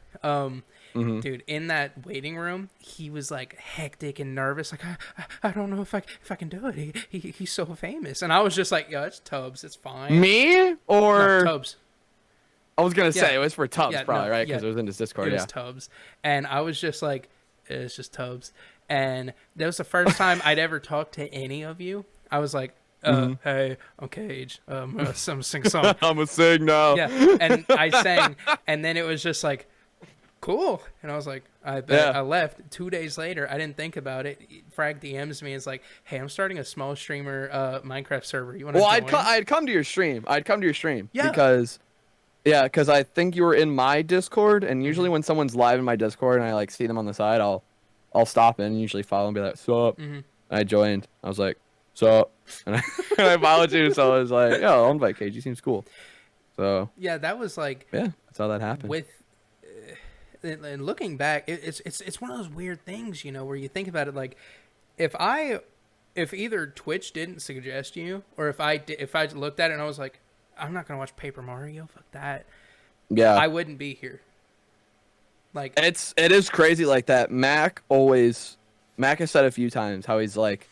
Dude, in that waiting room, he was like hectic and nervous. Like, I don't know if I can do it. He's so famous. And I was just like, yeah, it's Tubbs. It's fine. Me or no, Tubbs? I was gonna say it was for Tubbs, probably, right? Because it was in his Discord. It was Tubbs, and I was just like, it's just Tubbs. And that was the first time I'd ever talked to any of you. I was like, hey, I'm Cage. I'm gonna sing a song. I'm gonna sing now. Yeah, and I sang, and then it was just like, cool. And I was like, I bet. I left. 2 days later, I didn't think about it. Frag DMs me. It's like, hey, I'm starting a small streamer Minecraft server. You want to join? I'd come to your stream. Yeah. Because I think you were in my Discord, and usually when someone's live in my Discord and I like see them on the side, I'll stop in and usually follow and be like, sup? And I joined. I was like, sup? And I followed you, so I was like, yeah, I'll invite KG. Seems cool. So yeah, that was like, that's how that happened. With and looking back, it's one of those weird things, you know, where you think about it, like if either Twitch didn't suggest you, or if I looked at it and I was like, I'm not gonna watch Paper Mario, fuck that. Yeah, I wouldn't be here. Like it is crazy like that. Mac has said a few times how he's like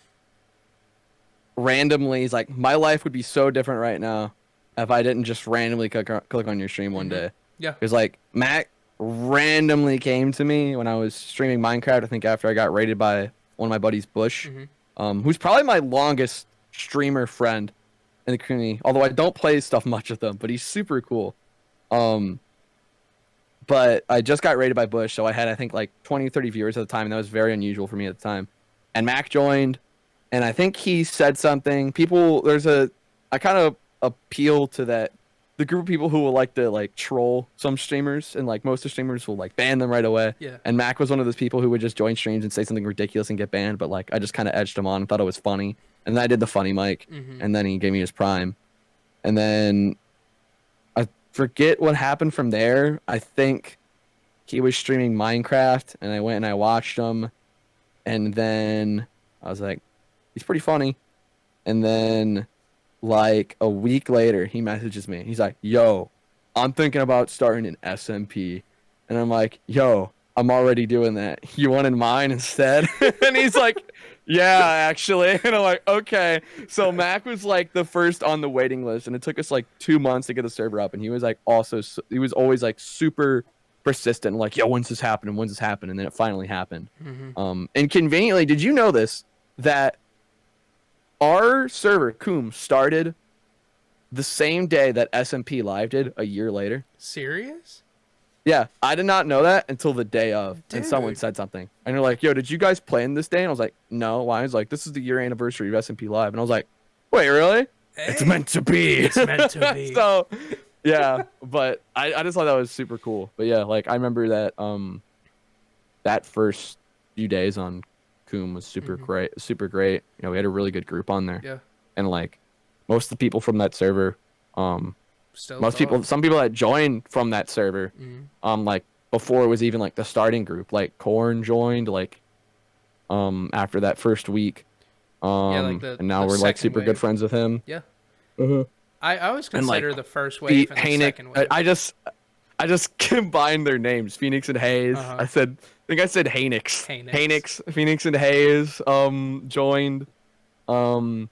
randomly, he's like, my life would be so different right now if I didn't just randomly click on your stream one day. Yeah, because like Mac randomly came to me when I was streaming Minecraft. I think after I got raided by one of my buddies, Bush, who's probably my longest streamer friend in the community, although I don't play stuff much with him, but he's super cool. But I just got rated by Bush, so I had, I think, like 20, 30 viewers at the time, and that was very unusual for me at the time. And Mac joined, and I think he said something. I kind of appeal to that, the group of people who will like to like troll some streamers, and like most of the streamers will like ban them right away. Yeah. And Mac was one of those people who would just join streams and say something ridiculous and get banned, but like I just kind of edged him on and thought it was funny. And then I did the funny mic, and then he gave me his prime. And then I forget what happened from there. I think he was streaming Minecraft, and I went and I watched him. And then I was like, he's pretty funny. And then like a week later, he messages me. He's like, yo, I'm thinking about starting an SMP. And I'm like, yo, I'm already doing that. You wanted mine instead? And he's like, yeah, actually. And I'm like, okay. So Mac was like the first on the waiting list, and it took us like 2 months to get the server up. And he was like he was always like super persistent, like, yo, when's this happening? When's this happening? And then it finally happened. And conveniently, did you know this, that our server, Coom, started the same day that SMP Live did a year later? Serious? Yeah, I did not know that until the day of. Dude. And someone said something. And they're like, yo, did you guys plan this day? And I was like, no. Why? I was like, this is the year anniversary of SMP Live. And I was like, wait, really? Hey, it's meant to be. It's meant to be. So, yeah, but I just thought that was super cool. But yeah, like I remember that that first few days on Coom was super great. You know, we had a really good group on there. Yeah. And like most of the people from that server, some people that joined from that server, like before it was even like the starting group, like Korn joined like after that first week. And now we're like super good friends with him. Yeah. I always consider the first wave and the second wave. I just combined their names, Phoenix and Hayes. I think I said Haynix. Phoenix and Hayes joined. I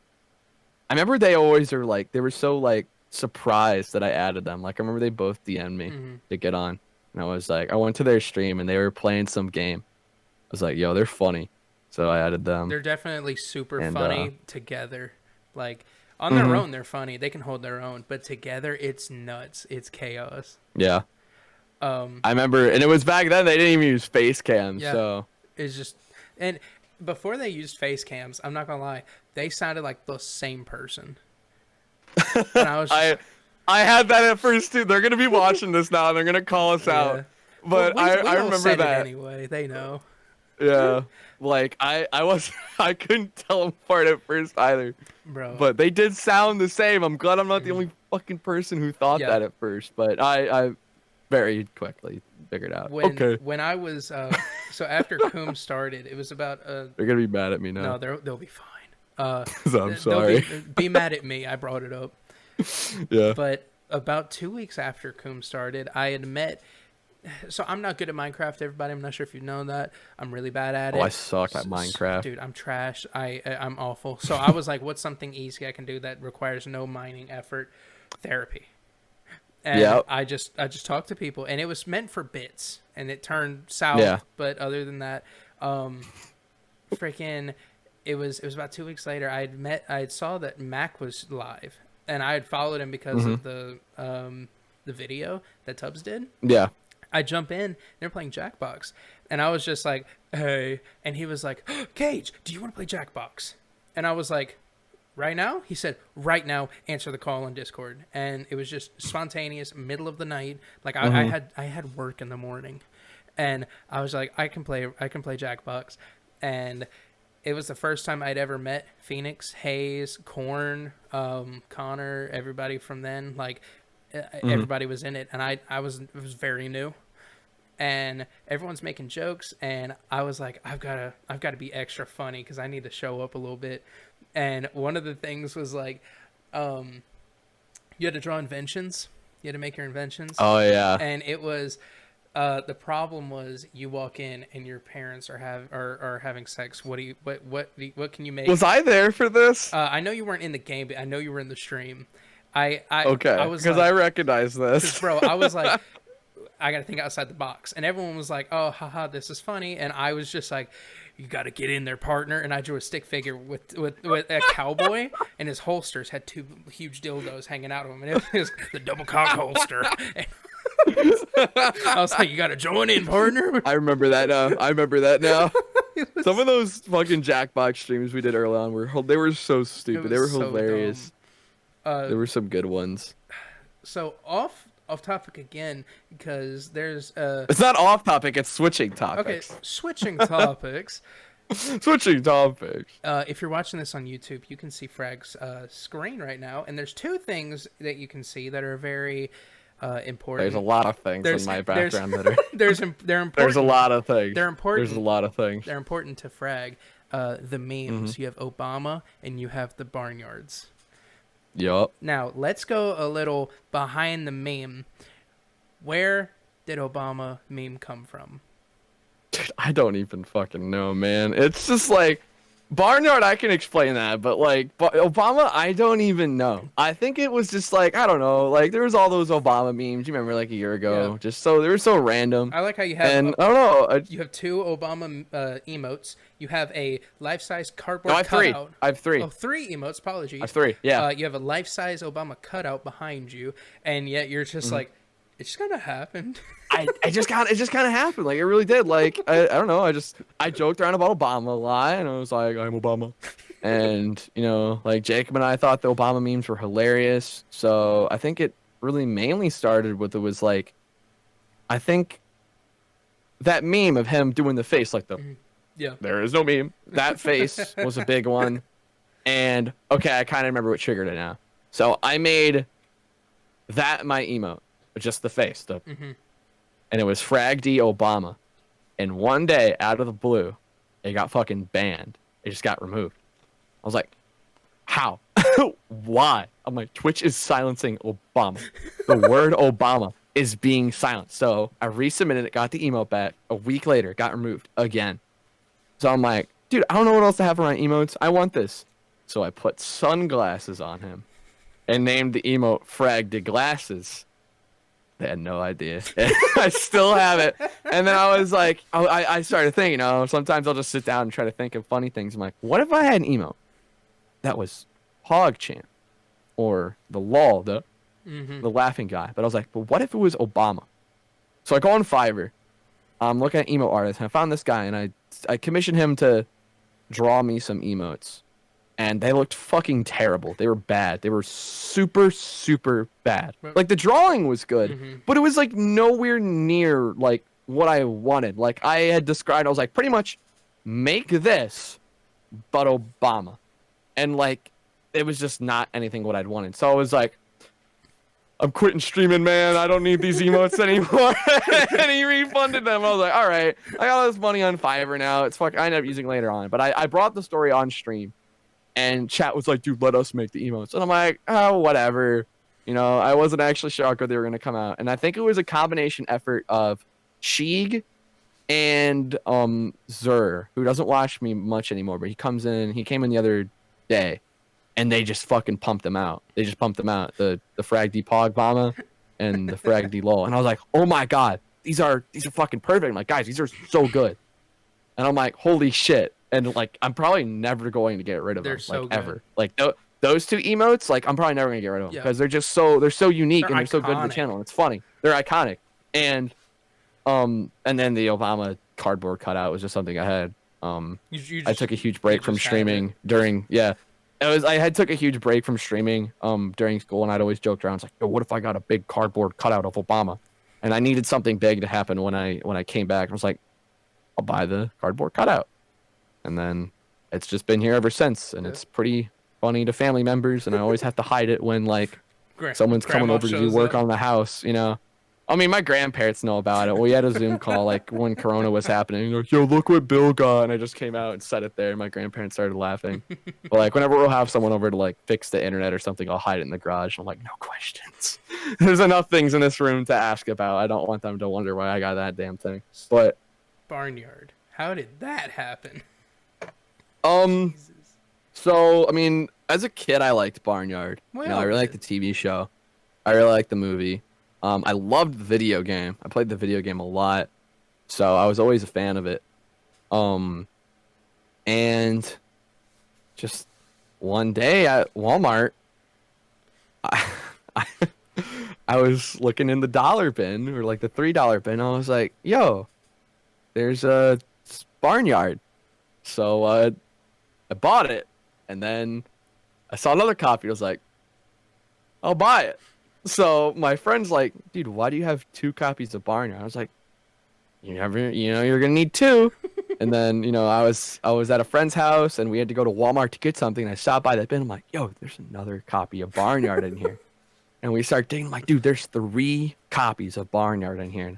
remember they always are like, they were so like surprised that I added them. Like I remember they both DM'd me to get on, and I was like, I went to their stream and they were playing some game. I was like, yo, they're funny, so I added them. They're definitely super funny together. Like on their own, they're funny. They can hold their own, but together, it's nuts. It's chaos. Yeah. I remember, and it was back then they didn't even use face cams. Yeah. So it's just, and before they used face cams, I'm not gonna lie, they sounded like the same person. And I was just, I had that at first too. They're gonna be watching this now. And they're gonna call us out. But well, we I all remember said that it anyway. They know. Yeah, like I couldn't tell them apart at first either. Bro. But they did sound the same. I'm glad I'm not the only fucking person who thought that at first. But I very quickly figured out. When I was so after Coom started, it was about they're gonna be mad at me now. No, they'll be fine. So I'm sorry. Be mad at me. I brought it up. Yeah. But about 2 weeks after Coom started, I had met. So I'm not good at Minecraft, everybody. I'm not sure if you know that. I'm really bad at it. Oh, I suck at Minecraft. Dude, I'm trash. I'm awful. So I was like, what's something easy I can do that requires no mining effort? Therapy. And I just talked to people, and it was meant for bits, and it turned south. Yeah. But other than that, freaking, it was about 2 weeks later. I saw that Mac was live, and I had followed him because of the video that Tubbs did. Yeah. I jump in, they're playing Jackbox, and I was just like, hey, and he was like, Cage, do you want to play Jackbox? And I was like, right now? He said, right now, answer the call on Discord. And it was just spontaneous, middle of the night. Like I had work in the morning, and I was like, I can play Jackbox. And it was the first time I'd ever met Phoenix, Hayes, Korn, Connor, everybody from then. Like everybody was in it, and it was very new, and everyone's making jokes, and I was like, I've got to be extra funny because I need to show up a little bit. And one of the things was like, you had to draw inventions, you had to make your inventions. Oh yeah. And it was the problem was you walk in and your parents are having sex. What can you make? Was I there for this? I know you weren't in the game, but I know you were in the stream. Okay, because like, I recognize this. Bro, I was like, I got to think outside the box. And everyone was like, oh, haha, this is funny. And I was just like, you got to get in there, partner. And I drew a stick figure with a cowboy, and his holsters had two huge dildos hanging out of them. And it was the double cock holster. I was like, you got to join in, partner. I remember that now. Some of those fucking Jackbox streams we did early on they were so stupid. They were hilarious. Dumb. There were some good ones. So off topic again, because there's it's not off topic, it's switching topics. Okay, switching topics. Switching topics. If you're watching this on YouTube, you can see Frag's screen right now, and there's two things that you can see that are very important. There's a lot of things in my background that are they're important. There's a lot of things. They're important. There's a lot of things. They're important to Frag. The memes. You have Obama and you have the barnyards. Yup. Now, let's go a little behind the meme. Where did Obama meme come from? Dude, I don't even fucking know, man. It's just like, Barnyard, I can explain that, but like, Obama, I don't even know. I think it was just like, I don't know, like, there was all those Obama memes, you remember, like a year ago, they were so random. I like how you have, and I don't know. You have two Obama emotes. You have a life-size cardboard cutout. I have three. Oh, three emotes, apologies. I have three, yeah. You have a life-size Obama cutout behind you, and yet you're just like, it just kind of happened. it just kind of happened. Like, it really did. Like, I don't know. I joked around about Obama a lot, and I was like, I'm Obama. And, you know, like, Jacob and I thought the Obama memes were hilarious. So I think it really mainly started with, it was like, I think that meme of him doing the face, like there is no meme. That face was a big one. And, okay, I kind of remember what triggered it now. So I made that my emote. Just the face, and it was Frag D Obama, and one day out of the blue, it got fucking banned. It just got removed. I was like, how? Why? I'm like, Twitch is silencing Obama. The word Obama is being silenced. So I resubmitted it, got the emote back. A week later, it got removed again. So I'm like, dude, I don't know what else to have for my emotes. I want this. So I put sunglasses on him and named the emote Frag D Glasses. They had no idea. I still have it. And then I was like, I started thinking, you know, sometimes I'll just sit down and try to think of funny things. I'm like, what if I had an emote that was PogChamp or the LOL, the laughing guy? But I was like, but what if it was Obama? So I go on Fiverr. I'm looking at emo artists, and I found this guy, and I commissioned him to draw me some emotes. And they looked fucking terrible. They were bad. They were super, super bad. Like, the drawing was good, but it was, like, nowhere near, like, what I wanted. Like, I had described, I was like, pretty much, make this, but Obama. And, like, it was just not anything what I'd wanted. So I was like, I'm quitting streaming, man. I don't need these emotes anymore. And he refunded them. I was like, all right, I got all this money on Fiverr now. It's fuck. I ended up using it later on. But I brought the story on stream. And chat was like, dude, let us make the emotes. And I'm like, oh, whatever. You know, I wasn't actually sure how good they were going to come out. And I think it was a combination effort of Sheeg and Zur, who doesn't watch me much anymore. But he comes in. He came in the other day. And they just fucking pumped them out. They just pumped them out. The Frag D Pog Bomba and the Frag D Lol. And I was like, oh, my God. These are fucking perfect. I'm like, guys, these are so good. And I'm like, holy shit. And, like, I'm probably never going to get rid of them, so like, good. ever. Like, those two emotes, like, I'm probably never going to get rid of them. Because they're just they're so unique and they're so good to the channel. And it's funny. They're iconic. And then the Obama cardboard cutout was just something I had. I took a huge break from streaming during, I took a huge break from streaming during school, and I'd always joke around. It's like, yo, what if I got a big cardboard cutout of Obama? And I needed something big to happen when I came back. I was like, I'll buy the cardboard cutout. And then it's just been here ever since, and it's pretty funny to family members, and I always have to hide it when, like, someone's coming over to do work on the house, you know? I mean, my grandparents know about it. We had a Zoom call, like, when Corona was happening. Like, yo, look what Bill got. And I just came out and set it there, and my grandparents started laughing. But, like, whenever we'll have someone over to, like, fix the internet or something, I'll hide it in the garage. I'm like, no questions. There's enough things in this room to ask about. I don't want them to wonder why I got that damn thing. But Barnyard. How did that happen? Jesus. So, I mean, as a kid, I liked Barnyard. Well, you know, I really liked the TV show. I really liked the movie. I loved the video game. I played the video game a lot, so I was always a fan of it. And just one day at Walmart, I was looking in the dollar bin, or like the $3 bin. I was like, yo, there's a Barnyard. So I bought it, and then I saw another copy. I was like, I'll buy it. So my friend's like, dude, why do you have 2 copies of Barnyard? I was like, you're gonna need 2. And then, you know, I was at a friend's house, and we had to go to Walmart to get something. And I stopped by that bin. I'm like, yo, there's another copy of Barnyard in here. And we start digging. I'm like, dude, there's 3 copies of Barnyard in here. And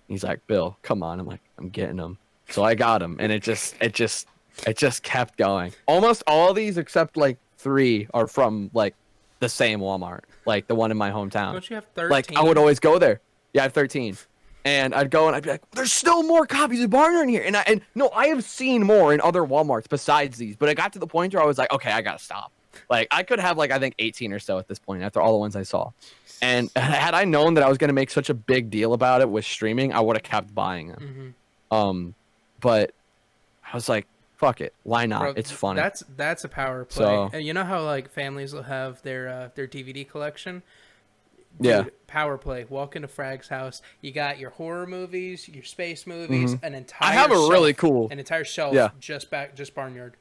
he's like, Bill, come on. I'm like, I'm getting them. So I got them, and it just kept going. Almost all of these, except like 3, are from like the same Walmart, like the one in my hometown. Don't you have 13? Like, I would always go there. Yeah, I have 13. And I'd go and I'd be like, there's still more copies of Barnyard in here. And no, I have seen more in other Walmarts besides these, but it got to the point where I was like, okay, I gotta stop. Like, I could have, like, I think 18 or so at this point after all the ones I saw. And had I known that I was gonna make such a big deal about it with streaming, I would have kept buying them. But I was like, fuck it, why not? Bro, it's funny. That's a power play. So, and you know how, like, families will have their DVD collection? Dude, yeah. Power play. Walk into Frag's house. You got your horror movies, your space movies, an entire. I have a shelf, really cool. An entire shelf. Yeah. Just Barnyard.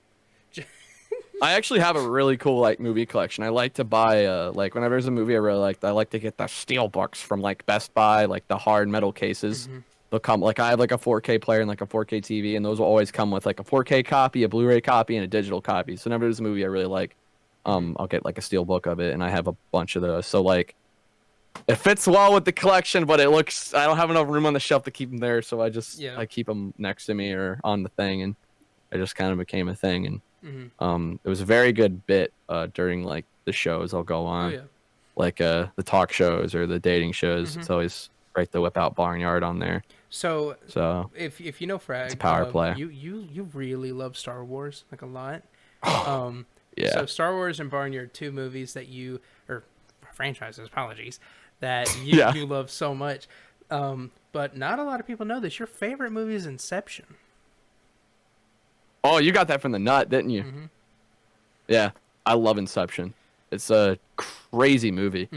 I actually have a really cool, like, movie collection. I like to buy like, whenever there's a movie I really like, I like to get the steel books from, like, Best Buy, like the hard metal cases. They'll come, like, I have, like, a 4K player and, like, a 4K TV, and those will always come with, like, a 4K copy, a Blu-ray copy, and a digital copy. So whenever there's a movie I really like, I'll get, like, a steel book of it, and I have a bunch of those. So, like, it fits well with the collection, but I don't have enough room on the shelf to keep them there, so I keep them next to me or on the thing, and it just kind of became a thing. And it was a very good bit during, like, the shows I'll go on, like the talk shows or the dating shows. It's always great to whip out Barnyard on there. So if you know Frag, it's a power play. You really love Star Wars, like, a lot. Yeah. So Star Wars and Barnyard, 2 movies that you, or franchises, apologies, that you love so much. But not a lot of people know this. Your favorite movie is Inception. Oh, you got that from the nut, didn't you? Yeah, I love Inception. It's a crazy movie.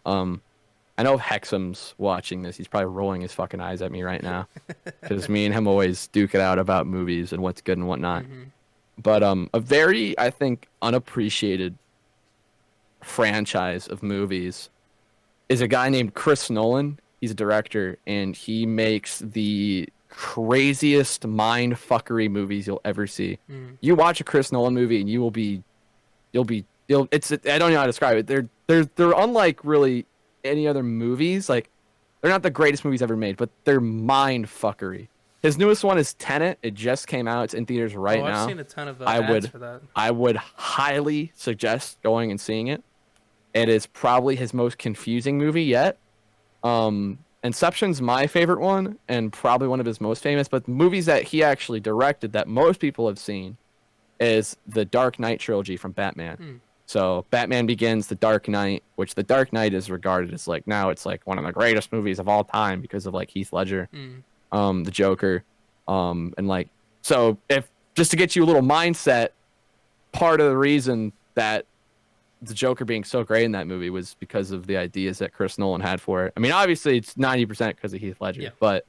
I know Hexam's watching this. He's probably rolling his fucking eyes at me right now, because me and him always duke it out about movies and what's good and whatnot. But a very, I think, unappreciated franchise of movies is a guy named Chris Nolan. He's a director, and he makes the craziest mind fuckery movies you'll ever see. You watch a Chris Nolan movie, and you'll it's, I don't know how to describe it. They're unlike really any other movies. Like, they're not the greatest movies ever made, but they're mind fuckery. His newest one is Tenet. It just came out. It's in theaters right now. I've seen a ton of ads for that. I would highly suggest going and seeing it. It is probably his most confusing movie yet. Inception's my favorite one and probably one of his most famous, but movies that he actually directed that most people have seen is the Dark Knight trilogy from Batman. So Batman Begins, The Dark Knight, which The Dark Knight is regarded as like, now it's like one of the greatest movies of all time because of like Heath Ledger, the Joker. And like, so if just to get you a little mindset, part of the reason that the Joker being so great in that movie was because of the ideas that Chris Nolan had for it. I mean, obviously it's 90% because of Heath Ledger, but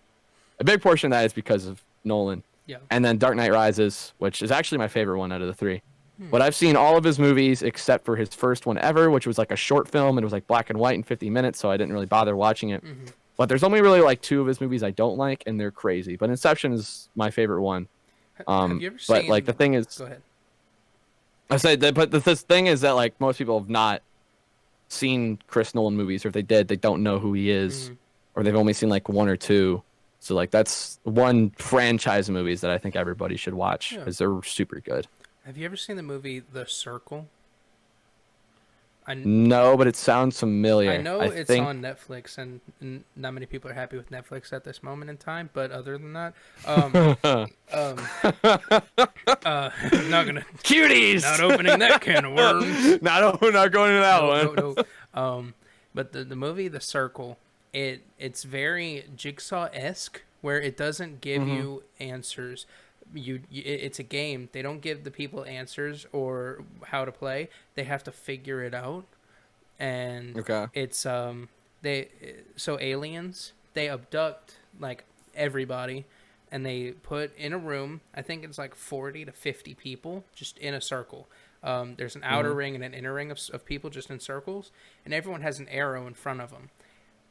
a big portion of that is because of Nolan. And then Dark Knight Rises, which is actually my favorite one out of the three. But I've seen all of his movies except for his first one ever, which was like a short film, and it was like black and white in 50 minutes, so I didn't really bother watching it. But there's only really like 2 of his movies I don't like, and they're crazy. But Inception is my favorite one. Have you ever seen... But like the thing is... Go ahead. I said that, but this thing is that like most people have not seen Chris Nolan movies, or if they did, they don't know who he is, or they've only seen like 1 or 2. So like that's one franchise of movies that I think everybody should watch because they're super good. Have you ever seen the movie The Circle? No, but it sounds familiar. I know it's on Netflix, and not many people are happy with Netflix at this moment in time. But other than that, not gonna cuties. Not opening that can of worms. not going into that one. No. But the movie The Circle, it's very Jigsaw-esque, where it doesn't give you answers. It's a game. They don't give the people answers or how to play. They have to figure it out. And it's aliens, they abduct like everybody, and they put in a room. I think it's like 40 to 50 people just in a circle. There's an outer ring and an inner ring of people just in circles, and everyone has an arrow in front of them.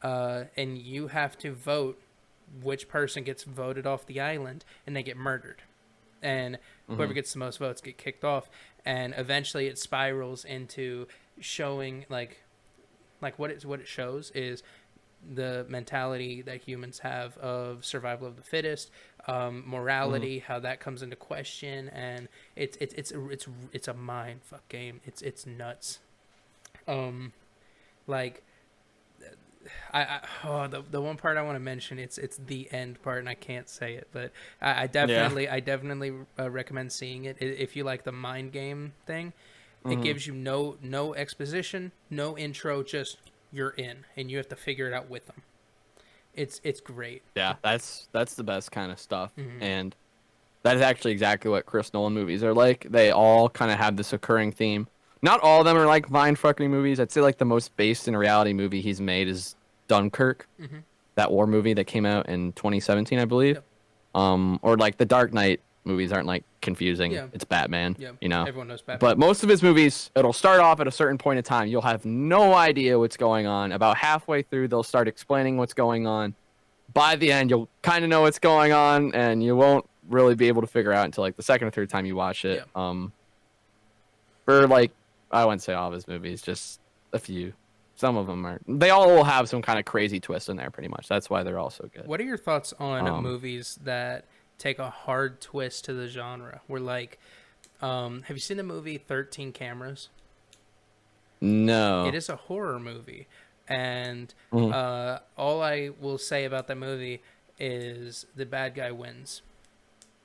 And you have to vote which person gets voted off the island, and they get murdered. And whoever gets the most votes get kicked off. And eventually it spirals into showing like what it shows is the mentality that humans have of survival of the fittest, morality, how that comes into question, and it's a mind fuck game. It's nuts. Like the one part I want to mention, it's the end part, and I can't say it, but I definitely recommend seeing it if you like the mind game thing. It gives you no exposition, no intro, just you're in, and you have to figure it out with them. It's great. Yeah, that's the best kind of stuff, and that is actually exactly what Chris Nolan movies are like. They all kind of have this occurring theme. Not all of them are like mind-fucking movies. I'd say like the most based in a reality movie he's made is Dunkirk, that war movie that came out in 2017, I believe. Yep. Or like the Dark Knight movies aren't like confusing. Yeah. It's Batman, you know. Everyone knows Batman. But most of his movies, it'll start off at a certain point in time. You'll have no idea what's going on. About halfway through, they'll start explaining what's going on. By the end, you'll kind of know what's going on, and you won't really be able to figure out until like the second or third time you watch it. Yeah. For like, I wouldn't say all of his movies, just a few. Some of them are. They all will have some kind of crazy twist in there, pretty much. That's why they're all so good. What are your thoughts on movies that take a hard twist to the genre? We're like, have you seen the movie 13 Cameras? No. It is a horror movie, and all I will say about that movie is the bad guy wins,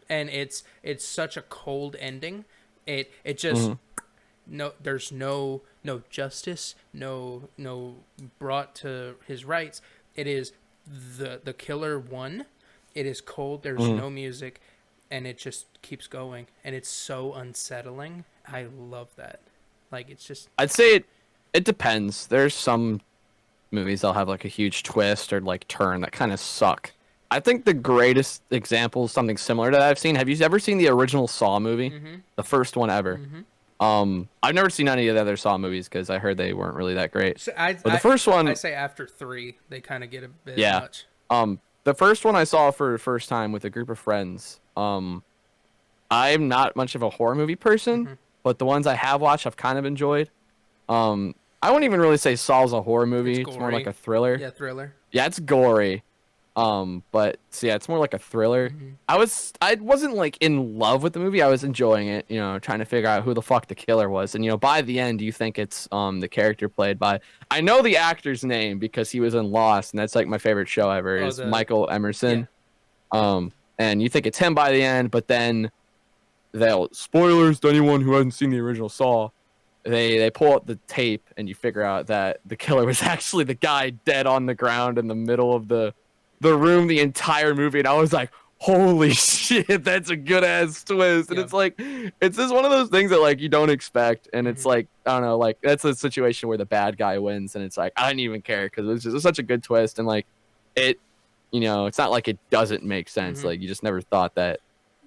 and it's such a cold ending. It just there's no justice, no brought to his rights. It is the killer won. It is cold. There's no music, and it just keeps going, and it's so unsettling. I love that. Like, it's just, I'd say it depends. There's some movies that'll have like a huge twist or like turn that kind of suck. I think the greatest example is something similar to that I've seen. Have you ever seen the original Saw movie? Mm-hmm. The first one ever. Mm-hmm. I've never seen any of the other Saw movies because I heard they weren't really that great. So But the first one, I say after 3, they kind of get a bit yeah. much. The first one I saw for the first time with a group of friends. I'm not much of a horror movie person, Mm-hmm. but the ones I have watched I've kind of enjoyed. I wouldn't even really say Saw's a horror movie. It's more like a thriller. Yeah, thriller. Yeah, it's gory. But so yeah, it's more like a thriller. Mm-hmm. I wasn't like in love with the movie. I was enjoying it, trying to figure out who the fuck the killer was. And by the end you think it's the character played by, I know the actor's name because he was in Lost, and that's like my favorite show ever, is Michael Emerson. Yeah. And you think it's him by the end, but then spoilers to anyone who hasn't seen the original Saw, they pull up the tape and you figure out that the killer was actually the guy dead on the ground in the middle of the room the entire movie. And I was like, holy shit, that's a good ass twist. And it's like, it's just one of those things that like you don't expect. And it's like, I don't know, like that's a situation where the bad guy wins, and it's like I didn't even care because it was such a good twist. And like it, it's not like it doesn't make sense. Like you just never thought that,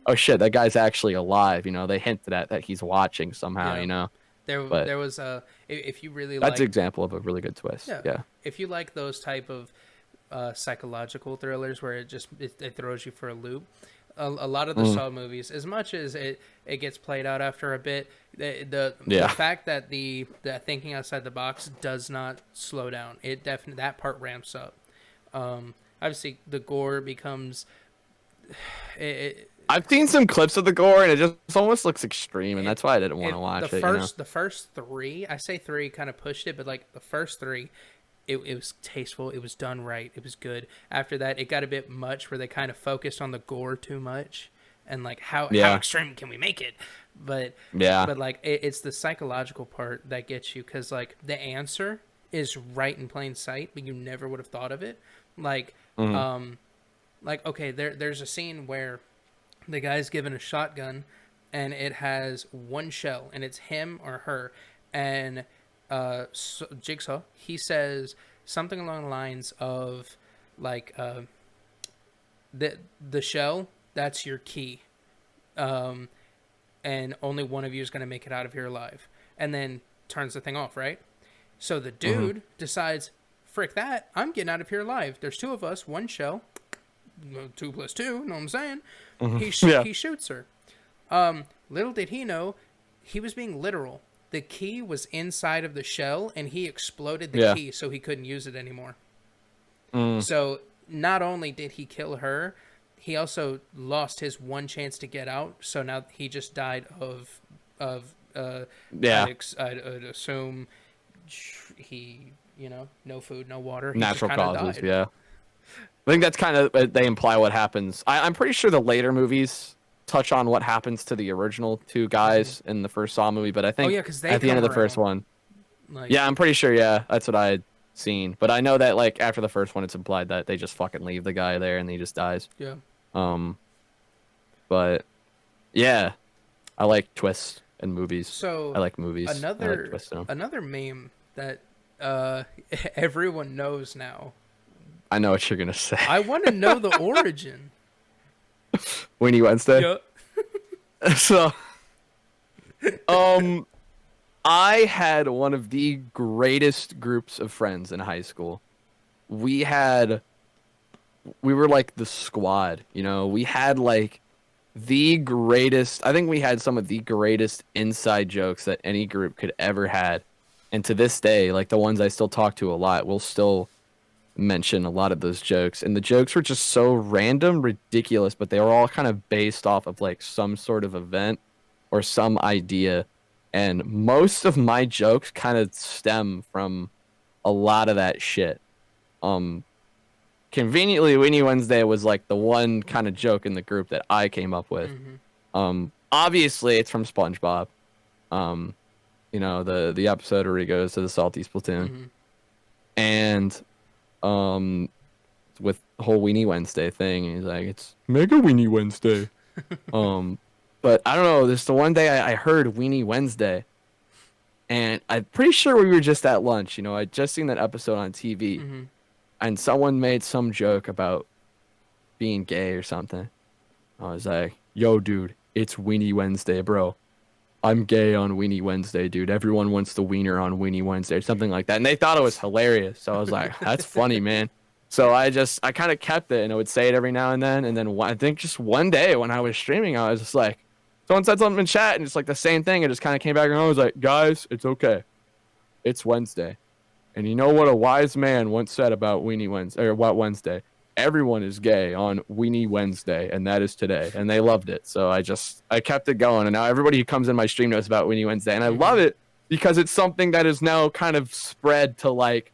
oh shit, that guy's actually alive. They hinted at that he's watching somehow. There was a, if you really that's an example of a really good twist. Yeah. If you like those type of psychological thrillers where it throws you for a loop, a lot of the Saw movies, as much as it gets played out after a bit, the fact that the thinking outside the box does not slow down, it definitely, that part ramps up. Obviously the gore becomes I've seen some clips of the gore, and it just almost looks extreme, and that's why I didn't want to watch it. The first 3, I say 3 kind of pushed it, but like the first 3, it was tasteful. It was done right. It was good. After that, it got a bit much where they kind of focused on the gore too much, and like how extreme can we make it? But like it's the psychological part that gets you, because like the answer is right in plain sight, but you never would have thought of it. Like like okay, there's a scene where the guy's given a shotgun and it has one shell and it's him or her, and Jigsaw, he says something along the lines of like the shell, that's your key, and only one of you is going to make it out of here alive, and then turns the thing off, right? So the dude decides, frick that, I'm getting out of here alive. There's 2 of us, one shell, 2 + 2, know what I'm saying? He shoots her. Little did he know, he was being literal. The key was inside of the shell, and he exploded the key, so he couldn't use it anymore. So not only did he kill her, he also lost his one chance to get out. So now he just died of I'd assume he, no food, no water. He natural causes, died. Yeah. I think that's kind of, they imply what happens. I'm pretty sure the later movies touch on what happens to the original 2 guys in the first Saw movie, but I think at the end of the first one, I'm pretty sure, that's what I had seen. But I know that like after the first one, it's implied that they just fucking leave the guy there and he just dies. Yeah. But yeah, I like twists in movies. So I like movies. Another meme that everyone knows now. I know what you're gonna say. I want to know the origin. Weenie Wednesday. Yep. So, I had one of the greatest groups of friends in high school. We were like the squad, we had like the greatest, I think we had some of the greatest inside jokes that any group could ever had. And to this day, like the ones I still talk to a lot, we'll still mention a lot of those jokes. And the jokes were just so random, ridiculous, but they were all kind of based off of like some sort of event or some idea. And most of my jokes kind of stem from a lot of that shit. Conveniently, Weenie Wednesday was like the one kind of joke in the group that I came up with. Obviously, it's from SpongeBob. The episode where he goes to the Salty Platoon, and with the whole Weenie Wednesday thing, and he's like, "It's Mega Weenie Wednesday." But I don't know. This the one day I heard Weenie Wednesday, and I'm pretty sure we were just at lunch. I'd just seen that episode on TV. And someone made some joke about being gay or something. I was like, yo, dude, it's Weenie Wednesday, bro. I'm gay on Weenie Wednesday, dude. Everyone wants the wiener on Weenie Wednesday or something like that. And they thought it was hilarious. So I was like, that's funny, man. So I kind of kept it, and I would say it every now and then. And then I think just one day when I was streaming, I was just like, someone said something in chat, and it's like the same thing. It just kind of came back, and I was like, guys, it's okay. It's Wednesday. And you know what a wise man once said about Weenie Wednesday, or what Wednesday? Everyone is gay on Weenie Wednesday, and that is today. And they loved it. So I kept it going. And now everybody who comes in my stream knows about Weenie Wednesday. And I love it because it's something that is now kind of spread to like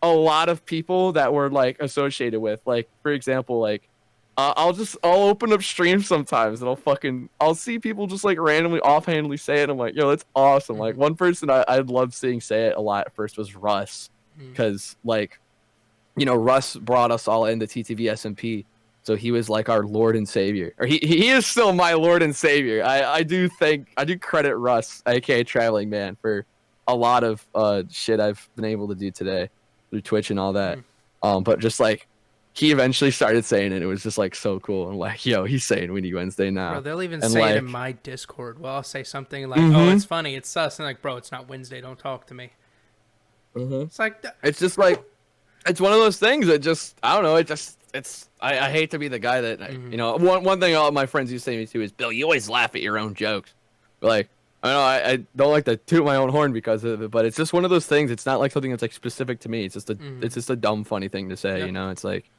a lot of people that we're like associated with. Like, for example, like I'll open up streams sometimes and I'll see people just like randomly offhandedly say it. And I'm like, yo, that's awesome. Like one person I loved seeing say it a lot at first was Russ. Because like, you know, Russ brought us all into TTV SMP, so he was like our Lord and Savior, or he is still my Lord and Savior. I do credit Russ, aka Traveling Man, for a lot of shit I've been able to do today through Twitch and all that. But just like he eventually started saying it, it was just like so cool. And like, yo, he's saying Weenie Wednesday now. Bro, they'll even and say like, it in my Discord. Well, I'll say something like, "Oh, it's funny, it's sus," and like, "Bro, it's not Wednesday. Don't talk to me." It's like it's just like. It's one of those things that just, I don't know, I hate to be the guy that, you know, one thing all my friends used to say to me too is, Bill, you always laugh at your own jokes. But like, I know I don't like to toot my own horn because of it, but it's just one of those things. It's not like something that's like specific to me. It's just a dumb, funny thing to say, you know? It's like,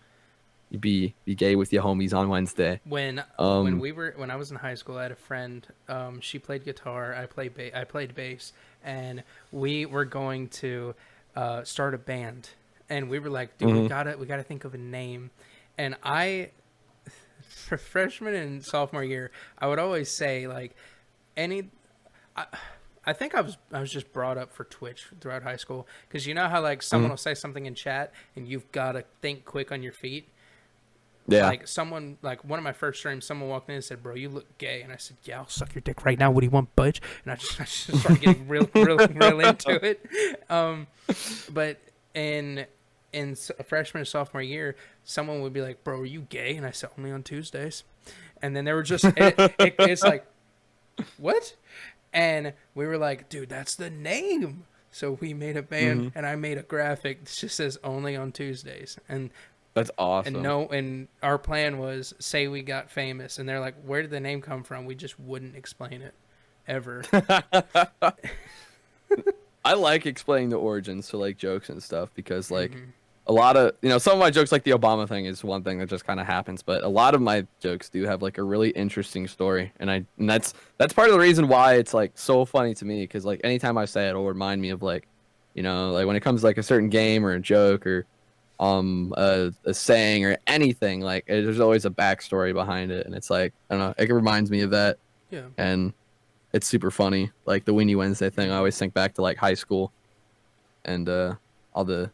you be gay with your homies on Wednesday. When I was in high school, I had a friend, she played guitar, I played bass, and we were going to start a band. And we were like, dude, we gotta think of a name. And for freshman and sophomore year, I would always say like I think I was just brought up for Twitch throughout high school, because you know how like someone will say something in chat and you've got to think quick on your feet. Yeah. Like one of my first streams, someone walked in and said, "Bro, you look gay." And I said, "Yeah, I'll suck your dick right now. What do you want, butch?" And I just started getting real into it. But in freshman and sophomore year, someone would be like, "Bro, are you gay?" And I said, "Only on Tuesdays." And then they were just, it's like, what? And we were like, dude, that's the name. So we made a band, and I made a graphic that just says "Only on Tuesdays." And that's awesome. And our plan was, say we got famous, and they're like, "Where did the name come from?" We just wouldn't explain it ever. I like explaining the origins to like jokes and stuff, because like a lot of, you know, some of my jokes, like the Obama thing is one thing that just kind of happens, but a lot of my jokes do have like a really interesting story, and that's part of the reason why it's like so funny to me, because like anytime I say it, it'll remind me of like, you know, like when it comes to like a certain game or a joke or a saying or anything, like there's always a backstory behind it, and it's like, I don't know, it reminds me of that. Yeah. And it's super funny. Like the Weenie Wednesday thing, I always think back to like high school and all the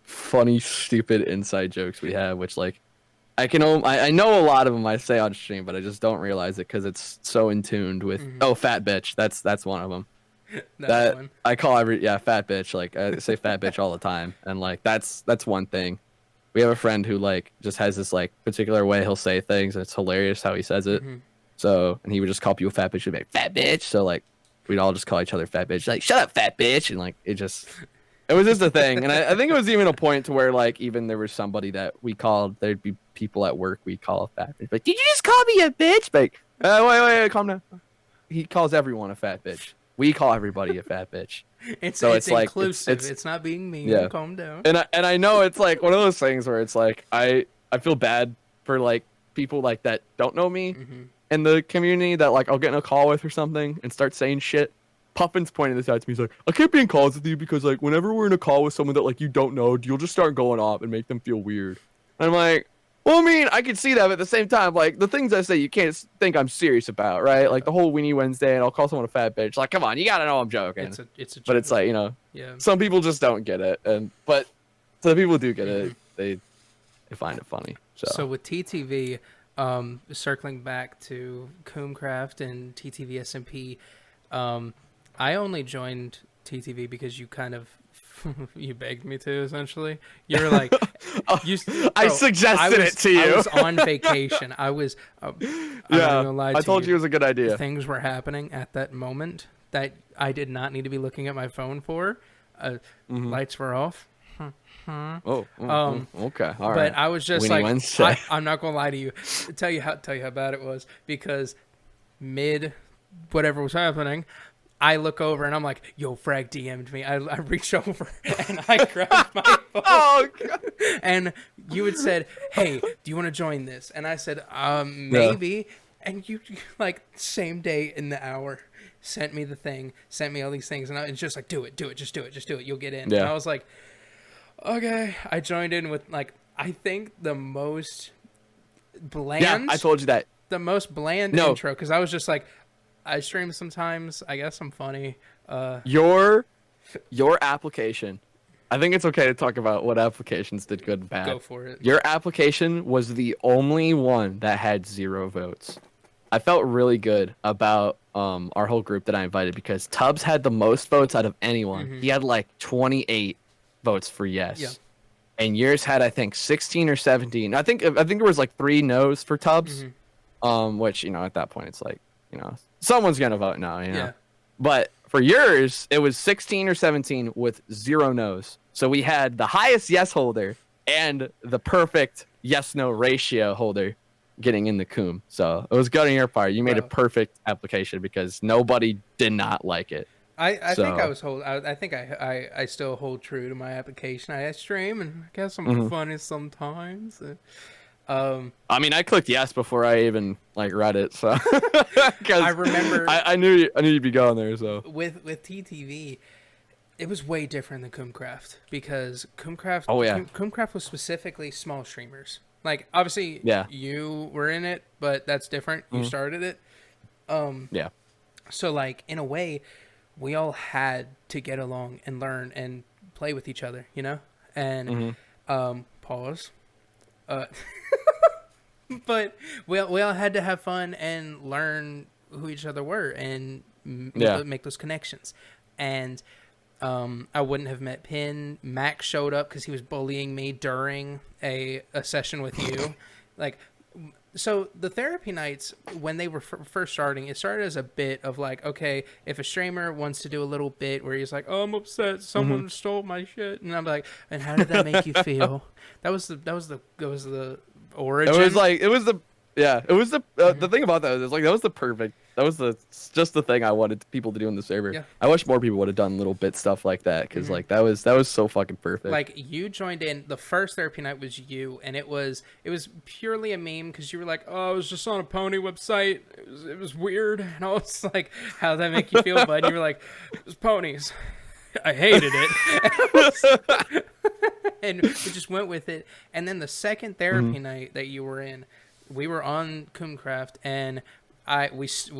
funny, stupid inside jokes we have, which like I know a lot of them I say on stream, but I just don't realize it because it's so in tuned with fat bitch. That's one of them. that one. I call fat bitch. Like I say fat bitch all the time, and like that's one thing. We have a friend who like just has this like particular way he'll say things, and it's hilarious how he says it. So, and he would just call people fat bitch. He'd be like, fat bitch. So like we'd all just call each other fat bitch. Like, shut up, fat bitch. And like it was just a thing. And I think it was even a point to where like even there was somebody that we called, there'd be people at work we'd call a fat bitch. Like, did you just call me a bitch? Like, wait, calm down. He calls everyone a fat bitch. We call everybody a fat bitch. It's like inclusive. It's not being mean. Yeah. Calm down. And I know it's like one of those things where it's like I feel bad for like people like that don't know me in the community that like I'll get in a call with or something and start saying shit. Puffins pointed this out to me. He's like, I can't be in calls with you because like whenever we're in a call with someone that like you don't know, you'll just start going off and make them feel weird. And I'm like, well, I mean, I can see that, but at the same time, like the things I say, you can't think I'm serious about, right? Like the whole Weenie Wednesday, and I'll call someone a fat bitch. Like, come on, you gotta know I'm joking. It's a joke. But it's like, you know, some people just don't get it, but so the people who do get it, they find it funny. So with TTV, circling back to Coomcraft and TTV SMP, I only joined TTV because you kind of You begged me to, essentially. You were like, I suggested it to you. I was on vacation. I was, I'm not gonna lie to I told you it was a good idea. Things were happening at that moment that I did not need to be looking at my phone for. Lights were off. Okay, all right. But I was just Weenie like, I'm not gonna lie to you. Tell you how bad it was, because mid whatever was happening, I look over and I'm like, "Yo, Frag DM'd me." I reached over and I grabbed my phone. Oh, God. And you had said, "Hey, do you want to join this?" And I said, maybe." Yeah. And you like same day in the hour sent me the thing, sent me all these things, and I was just like, "Do it, just do it. You'll get in." Yeah. And I was like, "Okay." I joined in with like, I think the most bland. Yeah, I told you that. The most bland intro, because I was just like, I stream sometimes. I guess I'm funny. Your application. I think it's okay to talk about what applications did good and bad. Go for it. Your application was the only one that had 0 votes. I felt really good about our whole group that I invited, because Tubbs had the most votes out of anyone. Mm-hmm. He had like 28 votes for yes. Yeah. And yours had, I think, 16 or 17. I think there was like 3 no's for Tubbs. Mm-hmm. Which, at that point it's like, someone's gonna vote no, Yeah. But for yours, it was 16 or 17 with 0 no's. So we had the highest yes holder and the perfect yes-no ratio holder getting in the coom. So it was good on your part. You made a perfect application, because nobody did not like it. I think I still hold true to my application. I stream and I guess I'm funny sometimes. I mean, I clicked yes before I even read it, so I remember I knew you'd be going there. So with TTV, it was way different than Coomcraft, because Coomcraft Coomcraft was specifically small streamers. Like, obviously, you were in it, but that's different. You started it. Yeah. So, like, in a way, we all had to get along and learn and play with each other, And pause. But we all had to have fun and learn who each other were and make those connections. And I wouldn't have met Pin. Max showed up because he was bullying me during a session with you. So the therapy nights, when they were first starting, it started as a bit of like, okay, if a streamer wants to do a little bit where he's like, "Oh, I'm upset, someone stole my shit," and I'm like, "And how did that make you feel?" That was the origin. It was the thing about that is that was just the thing I wanted people to do in the server. Yeah. I wish more people would have done little bit stuff like that, because that was so fucking perfect. Like, you joined in, the first therapy night was you, and it was purely a meme, because you were like, "Oh, I was just on a pony website. It was weird," and I was like, "How did that make you feel, bud?" And you were like, "It was ponies. I hated it." And we just went with it. And then the second therapy night that you were in, we were on Coomcraft, and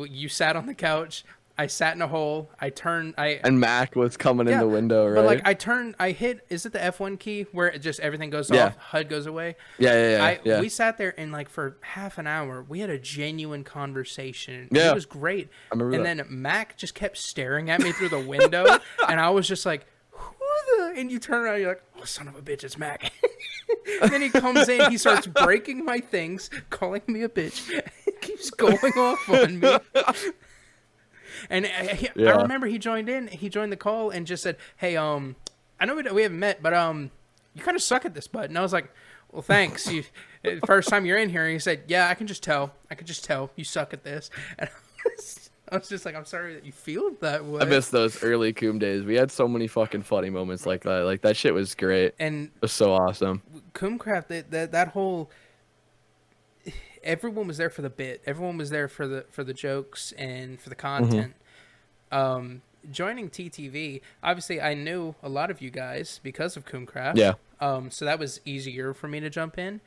you sat on the couch. I sat in a hole. And Mac was coming in the window, right? But I hit. Is it the F1 key where it just everything goes off? HUD goes away. Yeah. We sat there and for half an hour, we had a genuine conversation. Yeah, it was great. I remember and that. then Mac just kept staring at me through the window, and I was just like, and you turn around, you're like, "Oh, son of a bitch, it's Mac." And then he comes in, he starts breaking my things, calling me a bitch. He keeps going off on me. And I remember he joined the call and just said, "Hey, I know we haven't met, but you kind of suck at this, bud." And I was like, "Well, thanks. First time you're in here." And he said, "Yeah, I can just tell you suck at this." And I was just like, "I'm sorry that you feel that way." I miss those early Coom days. We had so many fucking funny moments like that. Like, that shit was great. And it was so awesome. Coomcraft, that whole, everyone was there for the bit. Everyone was there for the jokes and for the content. Joining TTV, obviously I knew a lot of you guys because of Coomcraft. Yeah. So that was easier for me to jump in.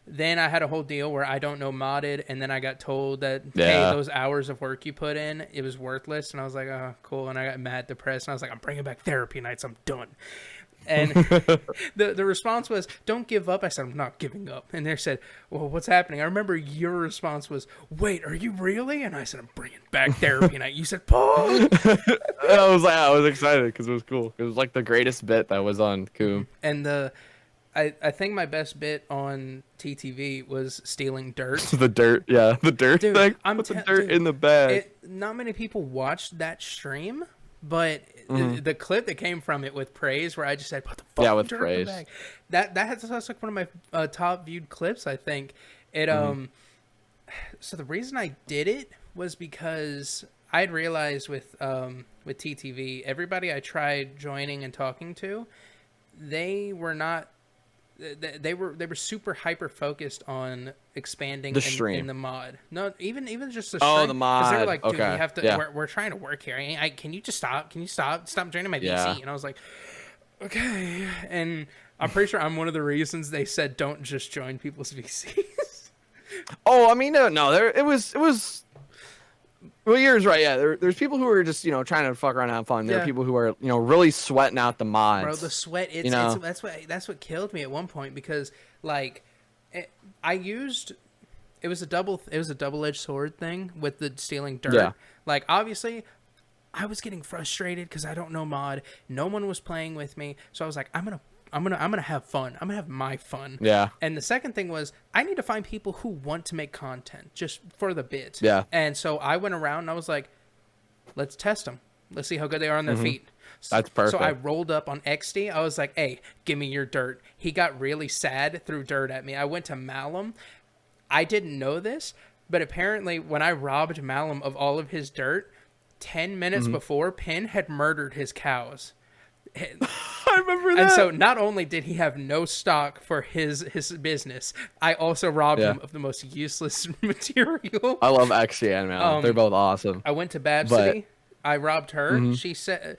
Then I had a whole deal where I don't know modded, and then I got told that, hey, those hours of work you put in, it was worthless. And I was like, "Oh, cool." And I got mad, depressed, and I was like, "I'm bringing back therapy nights. I'm done." And the response was, "Don't give up." I said, "I'm not giving up." And they said, "Well, what's happening?" I remember your response was, "Wait, are you really?" And I said, "I'm bringing back therapy night." You said, "Paul." I was excited because it was cool. It was like the greatest bit that was on Coom. And I think my best bit on TTV was stealing dirt. The dirt Dude, thing. Put the dirt in the bag. Not many people watched that stream, but the clip that came from it with praise, where I just said, "Put the fucking with dirt praise. in the bag." That's like one of my top viewed clips. I think it. So the reason I did it was because I had realized with TTV, everybody I tried joining and talking to, they were not. They were super hyper focused on expanding the stream in the mod. No, even just the stream. Oh, the mod. Because they were like, "Dude, okay. we have to. Yeah. We're trying to work here. Can you just stop? Can you stop joining my VC?" Yeah. And I was like, "Okay." And I'm pretty sure I'm one of the reasons they said don't just join people's VCs. Oh, I mean, no. It was. Well, you're right. Yeah, there's people who are just trying to fuck around and have fun. There are people who are really sweating out the mods. Bro, the sweat. That's what killed me at one point, because like I used. It was a double-edged sword thing with the stealing dirt. Yeah. Like, obviously, I was getting frustrated because I don't know mod. No one was playing with me, so I was like, I'm gonna have fun. I'm gonna have my fun. Yeah. And the second thing was, I need to find people who want to make content just for the bit. Yeah. And so I went around and I was like, let's test them. Let's see how good they are on their feet. That's perfect. So I rolled up on XD. I was like, "Hey, give me your dirt." He got really sad, threw dirt at me. I went to Malum. I didn't know this, but apparently when I robbed Malum of all of his dirt, 10 minutes before, Pin had murdered his cows. I remember that. And so not only did he have no stock for his business, I also robbed him of the most useless material. I love XG and Mal. They're both awesome. I went to Bad City. I robbed her. She said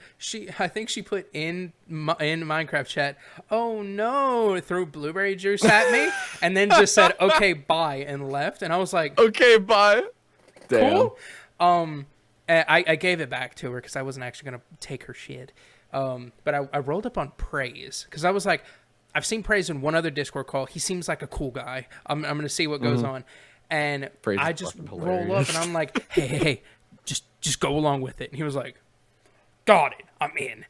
I think she put in Minecraft chat, "Oh no," threw blueberry juice at me, and then just said, "Okay, bye," and left. And I was like, "Okay, bye." Damn. Cool. And I gave it back to her because I wasn't actually gonna take her shit. But I rolled up on Praise because I was like, I've seen Praise in one other Discord call. He seems like a cool guy. I'm gonna see what goes on, and Praise I just roll up and I'm like, hey, just go along with it. And he was like, got it, I'm in.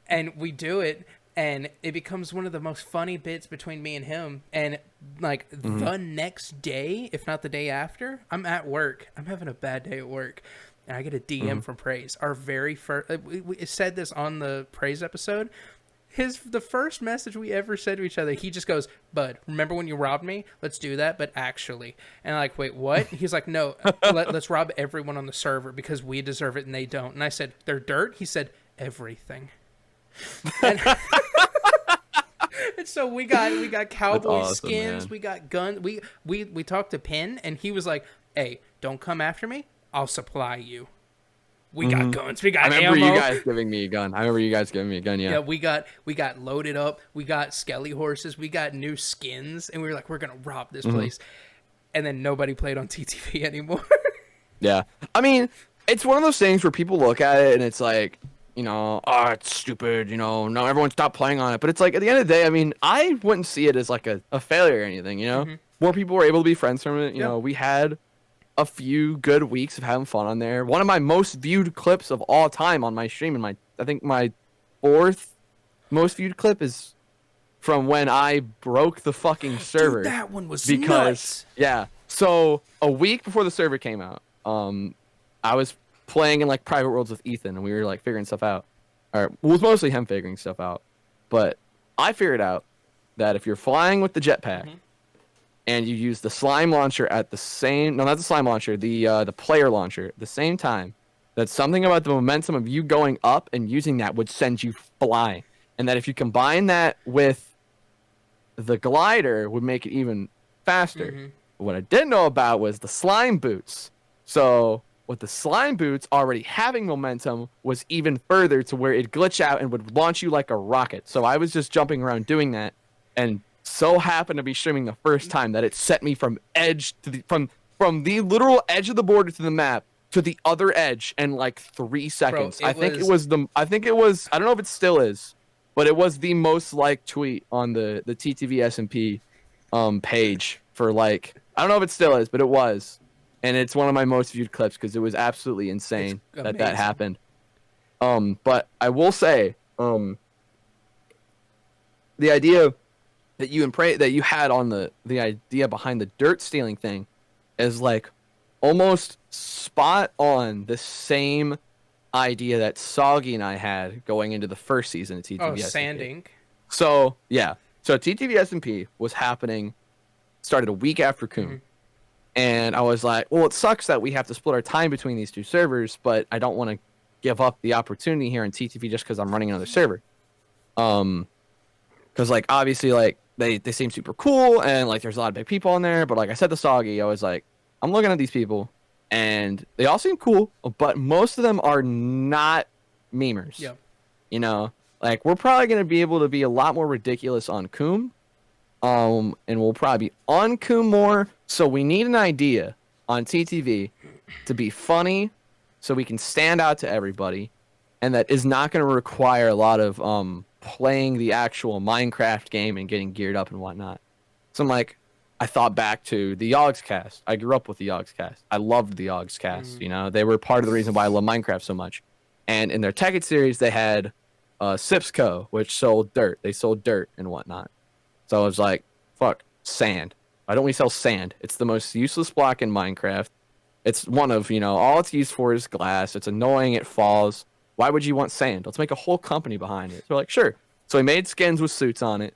And we do it, and it becomes one of the most funny bits between me and him. And like the next day, if not the day after, I'm at work. I'm having a bad day at work. And I get a DM from Praise. Our very first, we said this on the Praise episode. The first message we ever said to each other, he just goes, "Bud, remember when you robbed me? Let's do that, but actually." And I'm like, "Wait, what?" He's like, "No, let's rob everyone on the server because we deserve it and they don't." And I said, "They're dirt?" He said, "Everything." And, and so we got cowboy skins, man. We got guns. We talked to Pin, and he was like, "Hey, don't come after me. I'll supply you." We got guns. We got ammo. I remember you guys giving me a gun. Yeah. Yeah, we got loaded up. We got skelly horses. We got new skins, and we were like, we're gonna rob this place. And then nobody played on TTV anymore. Yeah, I mean, it's one of those things where people look at it and it's like, oh, it's stupid. No, everyone stop playing on it. But it's like, at the end of the day, I mean, I wouldn't see it as like a failure or anything. More people were able to be friends from it. We had a few good weeks of having fun on there. One of my most viewed clips of all time on my stream, and I think my 4th most viewed clip is from when I broke the fucking server. Dude, that one was nuts. Yeah. So a week before the server came out, I was playing in like private worlds with Ethan, and we were like figuring stuff out. It was mostly him figuring stuff out, but I figured out that if you're flying with the jetpack, and you use the slime launcher at the same... No, not the slime launcher. The player launcher at the same time. That something about the momentum of you going up and using that would send you flying. And that if you combine that with the glider would make it even faster. What I didn't know about was the slime boots. So with the slime boots already having momentum was even further to where it'd glitch out and would launch you like a rocket. So I was just jumping around doing that, and so happened to be streaming the first time that it set me from edge to from the literal edge of the border to the map to the other edge in like 3 seconds. Bro, I think it was I don't know if it still is, but it was the most liked tweet on the TTV SMP page for like, I don't know if it still is, but it was. And it's one of my most viewed clips because it was absolutely insane that happened. But I will say, the idea that you had on the idea behind the dirt stealing thing is like almost spot on the same idea that Soggy and I had going into the first season of TTV SMP. sanding. So yeah, so TTV SMP was happening, started a week after Coom. And I was like, well, it sucks that we have to split our time between these two servers, but I don't want to give up the opportunity here in TTV just because I'm running another server. Because like obviously like they seem super cool and like there's a lot of big people in there, but like I said to Soggy, I was like, I'm looking at these people and they all seem cool, but most of them are not memers. Yeah. You know, like we're probably gonna be able to be a lot more ridiculous on Coom. And we'll probably be on Coom more. So we need an idea on TTV to be funny so we can stand out to everybody and that is not going to require a lot of playing the actual Minecraft game and getting geared up and whatnot. So I'm like, I thought back to the Yogs cast. I grew up with the Yogs cast. I loved the Yogs cast. You know, they were part of the reason why I love Minecraft so much. And in their Tekkit series, they had Sipsco, which sold dirt. They sold dirt and whatnot. So I was like, fuck, sand. Why don't we sell sand? It's the most useless block in Minecraft. It's one of, you know, all it's used for is glass. It's annoying. It falls. Why would you want sand? Let's make a whole company behind it. So we're like, sure. So we made skins with suits on it.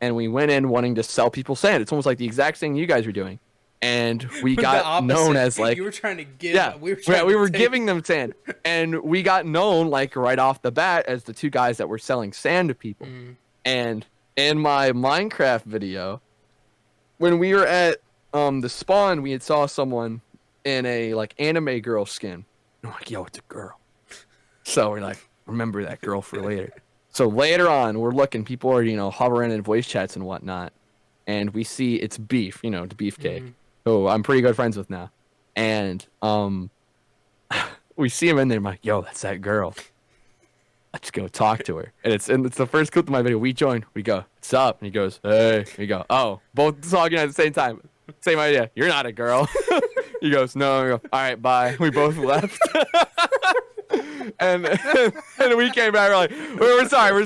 And we went in wanting to sell people sand. It's almost like the exact thing you guys were doing. And we got known as like... You were trying to give... Yeah, we were giving them sand. And we got known like right off the bat as the two guys that were selling sand to people. And in my Minecraft video, when we were at the spawn, we had saw someone in a like anime girl skin. And we're like, yo, it's a girl. So we're like, remember that girl for later. So later on, we're looking, people are, you know, hovering in voice chats and whatnot. And we see it's Beef, you know, the Beefcake, who I'm pretty good friends with now. And we see him in there. I'm like, yo, that's that girl. Let's go talk to her. And it's the first clip of my video. We join. We go, what's up? And he goes, hey. We go, oh, both talking at the same time. Same idea. You're not a girl. He goes, no. We go, all right, bye. We both left. and we came back. We're like, we're sorry. All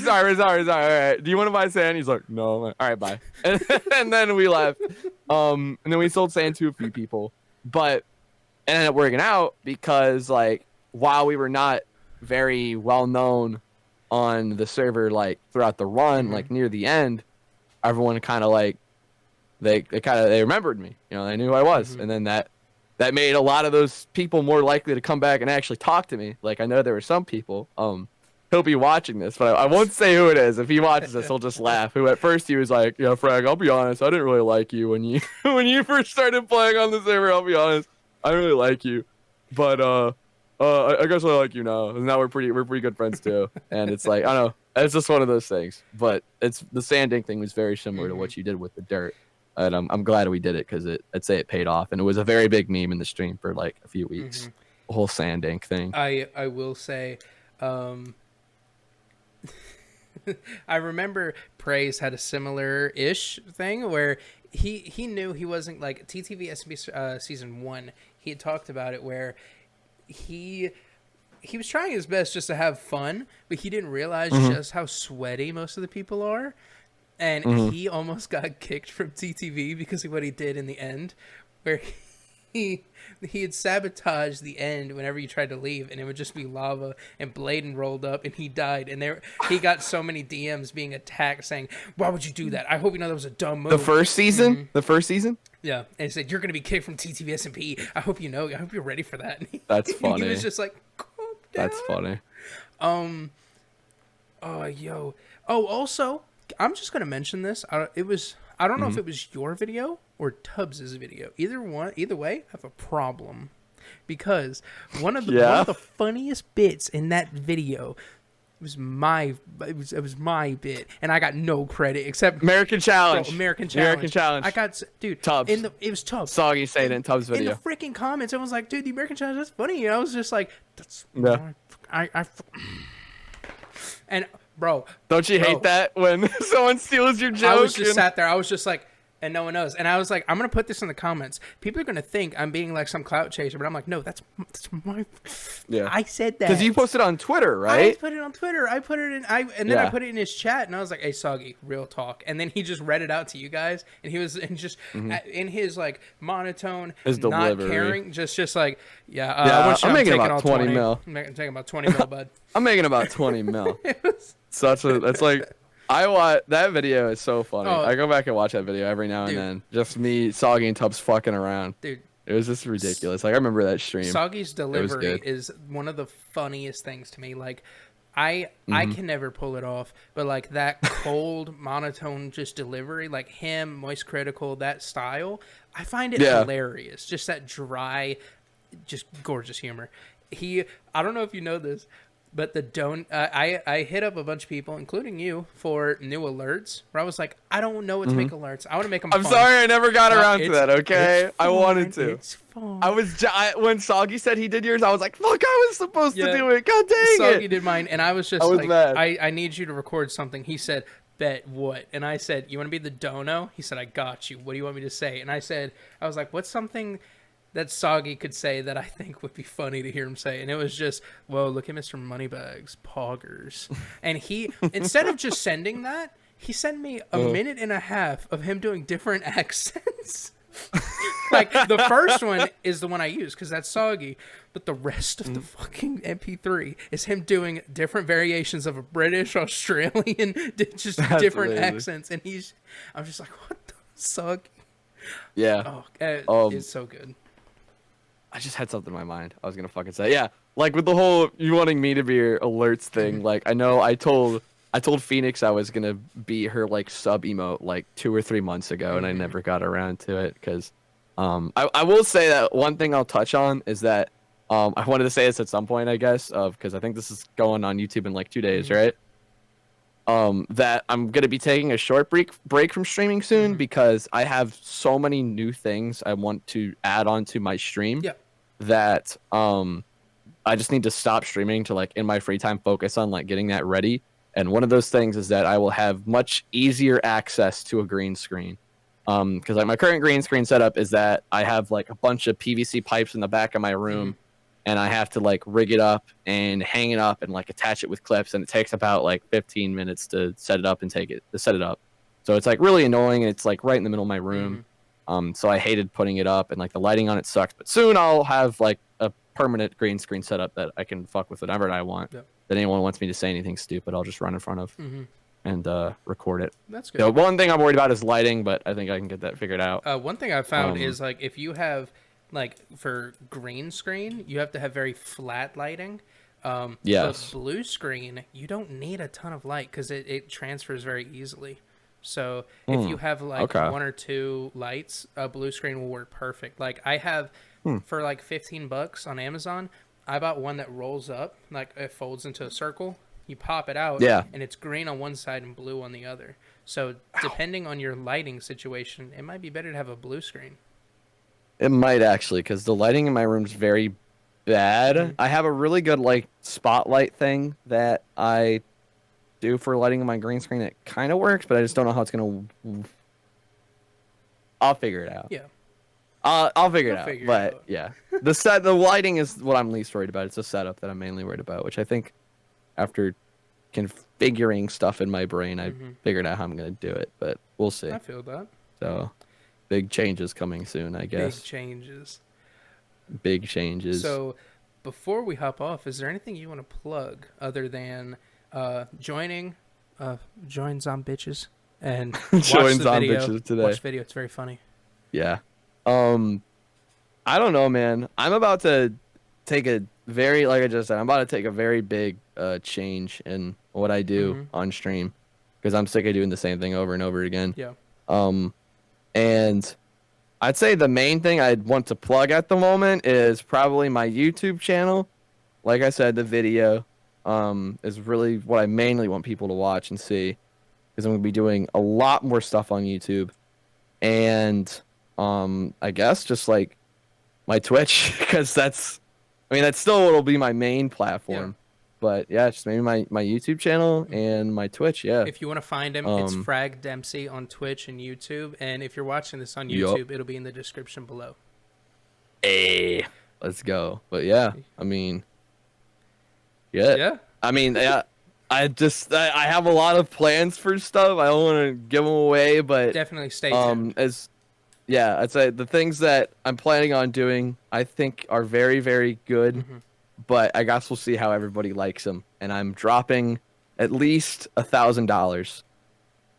right. Do you want to buy sand? He's like, no. I'm like, all right, bye. And then we left. And then we sold sand to a few people. But it ended up working out because, like, while we were not very well known on the server, like throughout the run, like near the end, everyone kind of like they remembered me, you know, they knew who I was. And then that made a lot of those people more likely to come back and actually talk to me. Like I know there were some people, he'll be watching this, but I won't say who it is. If he watches this, he'll just laugh. Who at first he was like, yeah, Frag, I'll be honest, I didn't really like you when you when you first started playing on the server. I'll be honest, I didn't really like you, but I guess I like you now. And now we're pretty good friends too. And it's like, I don't know, it's just one of those things. But it's the sanding thing was very similar to what you did with the dirt. And I'm glad we did it because I'd say it paid off. And it was a very big meme in the stream for like a few weeks. The whole sanding thing. I will say, I remember Praise had a similar-ish thing where he knew he wasn't like TTV SMP season 1. He had talked about it where he was trying his best just to have fun, but he didn't realize just how sweaty most of the people are. And he almost got kicked from TTV because of what he did in the end, where he had sabotaged the end whenever you tried to leave, and it would just be lava, and Bladen rolled up, and he died. And he got so many DMs being attacked saying, why would you do that? I hope you know that was a dumb move. The first season? The first season? Yeah, and he said, you're going to be kicked from TTV SMP. I hope you know. I hope you're ready for that. That's funny. He was just like, calm down. That's funny. Also, I'm just going to mention this. I don't know if it was your video or Tubbs's video. Either way, I have a problem. Because one of the funniest bits in that video was my bit, and I got no credit except American Challenge. American Challenge. I got Tubbs. It was Tubbs. Soggy saying it in Tubbs' video. In the freaking comments, everyone's like, "Dude, the American Challenge, that's funny." And I was just like, "That's yeah." And bro. Don't you hate that when someone steals your joke? I was just sat there. I was just like, and no one knows. And I was like, I'm going to put this in the comments. People are going to think I'm being like some clout chaser, but I'm like, no, that's my. Yeah. I said that. Because you posted on Twitter, right? I put it on Twitter. I put it in, and then I put it in his chat, and I was like, hey, Soggy, real talk. And then he just read it out to you guys, and he was in his like monotone, his not caring, just like, I'm making about 20 mil. I'm taking about 20 mil, bud. I'm making about 20 mil. That's like. I watch that video is so funny. I go back and watch that video every now and then. Just me, Soggy, and Tubbs fucking around. Dude, it was just ridiculous. Like I remember that stream. Soggy's delivery is one of the funniest things to me. Like I can never pull it off, but like that cold monotone just delivery, like him, Moist Critical, that style, I find it hilarious. Just that dry, just gorgeous humor. I don't know if you know this, but I hit up a bunch of people, including you, for new alerts. Where I was like, I don't know what to make alerts. I want to make them. I'm sorry, I never got around to that. Okay, I wanted to. It's fun. When Soggy said he did yours, I was like, fuck, I was supposed to do it. God dang it. Soggy did mine, and I was just mad. I need you to record something. He said, bet what? And I said, you want to be the dono? He said, I got you. What do you want me to say? And I was like, what's something that Soggy could say that I think would be funny to hear him say? And it was just, whoa, look at Mr. Moneybags, poggers. And he, instead of just sending that, he sent me a minute and a half of him doing different accents. Like, the first one is the one I use, because that's Soggy. But the rest of the fucking MP3 is him doing different variations of a British, Australian, just that's different amazing accents. And I'm just like, what the Soggy? Yeah. It's so good. I just had something in my mind. I was gonna fucking say, yeah, like with the whole you wanting me to be your alerts thing. Like I know I told Phoenix I was gonna be her like sub emote like 2 or 3 months ago, and I never got around to it because, I will say that one thing I'll touch on is that I wanted to say this at some point, I guess, because I think this is going on YouTube in like 2 days, right? That I'm gonna be taking a short break from streaming soon because I have so many new things I want to add on to my stream that I just need to stop streaming to like in my free time focus on like getting that ready. And one of those things is that I will have much easier access to a green screen. Because like my current green screen setup is that I have like a bunch of PVC pipes in the back of my room. And I have to like rig it up and hang it up and like attach it with clips, and it takes about like 15 minutes to set it up and set it up. So it's like really annoying. It's like right in the middle of my room. So I hated putting it up, and like the lighting on it sucks. But soon I'll have like a permanent green screen setup that I can fuck with whatever I want. That anyone wants me to say anything stupid, I'll just run in front of and record it. That's good. So one thing I'm worried about is lighting, but I think I can get that figured out. One thing I've found is like if you have like for green screen, you have to have very flat lighting. Yes. The blue screen, you don't need a ton of light because it transfers very easily. So if you have like 1 or 2 lights, a blue screen will work perfect. Like I have for like $15 on Amazon, I bought one that rolls up, like it folds into a circle. You pop it out, and it's green on one side and blue on the other. So depending on your lighting situation, it might be better to have a blue screen. It might actually, because the lighting in my room is very bad. I have a really good like spotlight thing that I do for lighting in my green screen. It kind of works, but I just don't know how it's gonna. I'll figure it out. Yeah. I'll figure it out. But yeah, the lighting is what I'm least worried about. It's the setup that I'm mainly worried about, which I think after configuring stuff in my brain, I figured out how I'm gonna do it. But we'll see. I feel that. So. Big changes coming soon, I guess. Big changes. So, before we hop off, is there anything you want to plug other than join Zom Bitches and join Zom Bitches today? Watch the video. It's very funny. Yeah. I don't know, man. I'm about to take a very, like I just said, I'm about to take a very big change in what I do on stream because I'm sick of doing the same thing over and over again. Yeah. And I'd say the main thing I'd want to plug at the moment is probably my YouTube channel. Like I said, the video is really what I mainly want people to watch and see, because I'm going to be doing a lot more stuff on YouTube. And I guess just like my Twitch, because that's still what'll be my main platform. But yeah, just maybe my YouTube channel and my Twitch. Yeah. If you want to find him, it's FragDempsey on Twitch and YouTube. And if you're watching this on Yup. YouTube, it'll be in the description below. Hey, let's go. But yeah, I mean, yeah. I mean, yeah. I have a lot of plans for stuff. I don't want to give them away, but definitely stay tuned. I'd say the things that I'm planning on doing, I think are very, very good. But I guess we'll see how everybody likes them. And I'm dropping at least $1,000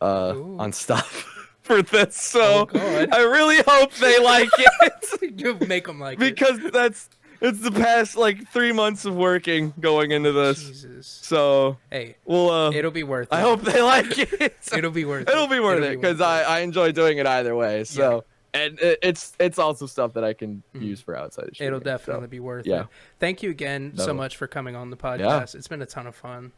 on stuff for this. So I really hope they like it. You make them like because it's the past like 3 months of working going into this. Jesus. So hey, well, it'll be worth it. I hope they like it. It'll be worth it. It'll be worth it because I enjoy doing it either way. So. Yeah. And it's also stuff that I can use for outside of streaming. It'll definitely be worth it. Thank you again so much for coming on the podcast. Yeah. It's been a ton of fun.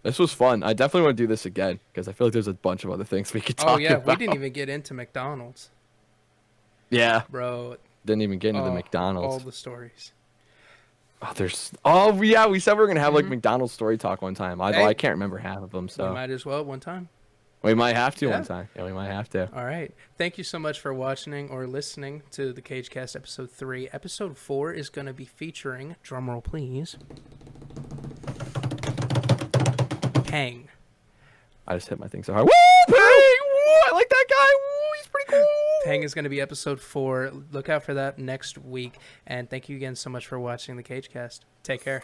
This was fun. I definitely want to do this again because I feel like there's a bunch of other things we could talk about. We didn't even get into McDonald's. Yeah. Bro. Didn't even get into the McDonald's. All the stories. We said we were going to have like McDonald's story talk one time. I can't remember half of them. So we might as well one time. We might have to one time. Yeah, we might have to. All right. Thank you so much for watching or listening to the CageCast episode 3. Episode 4 is going to be featuring, drumroll please, Pang. I just hit my thing so hard. Woo! Pang! Woo! I like that guy. Woo! He's pretty cool. Pang is going to be episode 4. Look out for that next week. And thank you again so much for watching the CageCast. Take care.